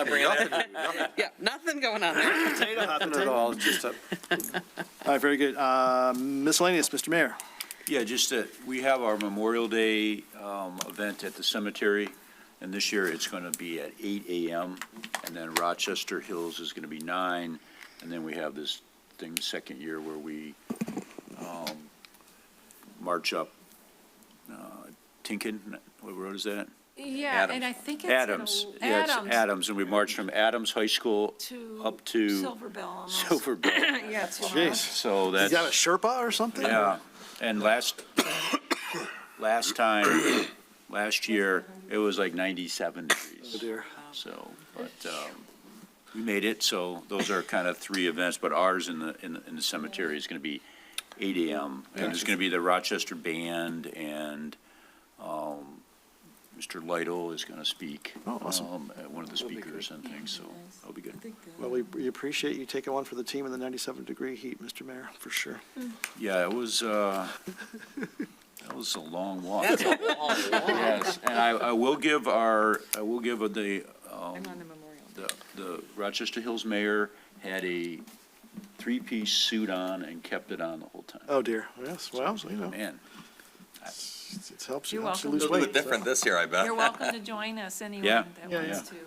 Yeah, nothing going on there. Nothing at all, it's just a. All right, very good. Miscellaneous, Mr. Mayor. Yeah, just that we have our Memorial Day event at the cemetery, and this year it's going to be at 8 a.m., and then Rochester Hills is going to be 9, and then we have this thing second year where we march up Tinkin, what road is that? Yeah, Adams. and I think it's Adams. Yeah, it's Adams, and we march from Adams High School up to Silver Bell almost. Silver Bell. Yeah, it's Jeez. So You that's. got a Sherpa or something? Yeah, and last time, Last year, it was like 97 degrees. Oh, dear. So, but, we made it, so those are kind of three events, but ours in the cemetery is gonna be 8 AM. And there's gonna be the Rochester Band and, Mr. Lytle is gonna speak. Oh, awesome. One of the speakers and things, so that'll be good. Well, we appreciate you taking one for the team in the 97-degree heat, Mr. Mayor, for sure. Yeah, it was, that was a long walk. Yes, and I will give the, the Rochester Hills mayor had a three-piece suit on and kept it on the whole time. Oh, dear. Yes, well, you know, Man, it helps you You're welcome. lose They'll weight. do it Different this year, I bet. You're welcome to join us, anyone Yeah. that Yeah, wants yeah.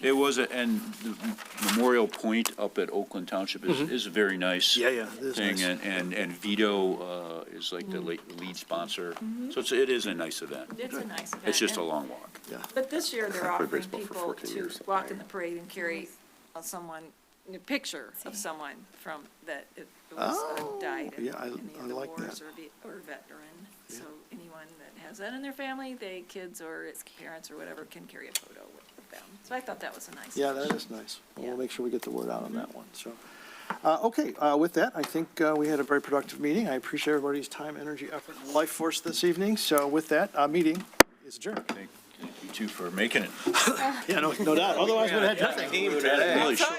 to. it was, and the Memorial Point up at Oakland Township is a very nice Yeah, yeah, it is thing, nice. and Vito is like the lead sponsor. So it is a nice event. It's a nice event. It's just a and- long walk. But this year, they're offering baseball for people 14 to years. walk in the parade and carry someone, a picture of someone from, that it was Oh, died in yeah, I any of the like wars that. or veteran. So anyone that has that in their family, they, kids or its parents or whatever, can carry a photo with them. So I thought that was a nice. Yeah, that is nice. We'll Yeah. make sure we get the word out on that one, so. Okay, with that, I think we had a very productive meeting. I appreciate everybody's time, energy, effort, and life force this evening. So with that, meeting is adjourned. Thank you two for making it. Yeah, no doubt. Otherwise, we'd have had nothing. Team today. Really short.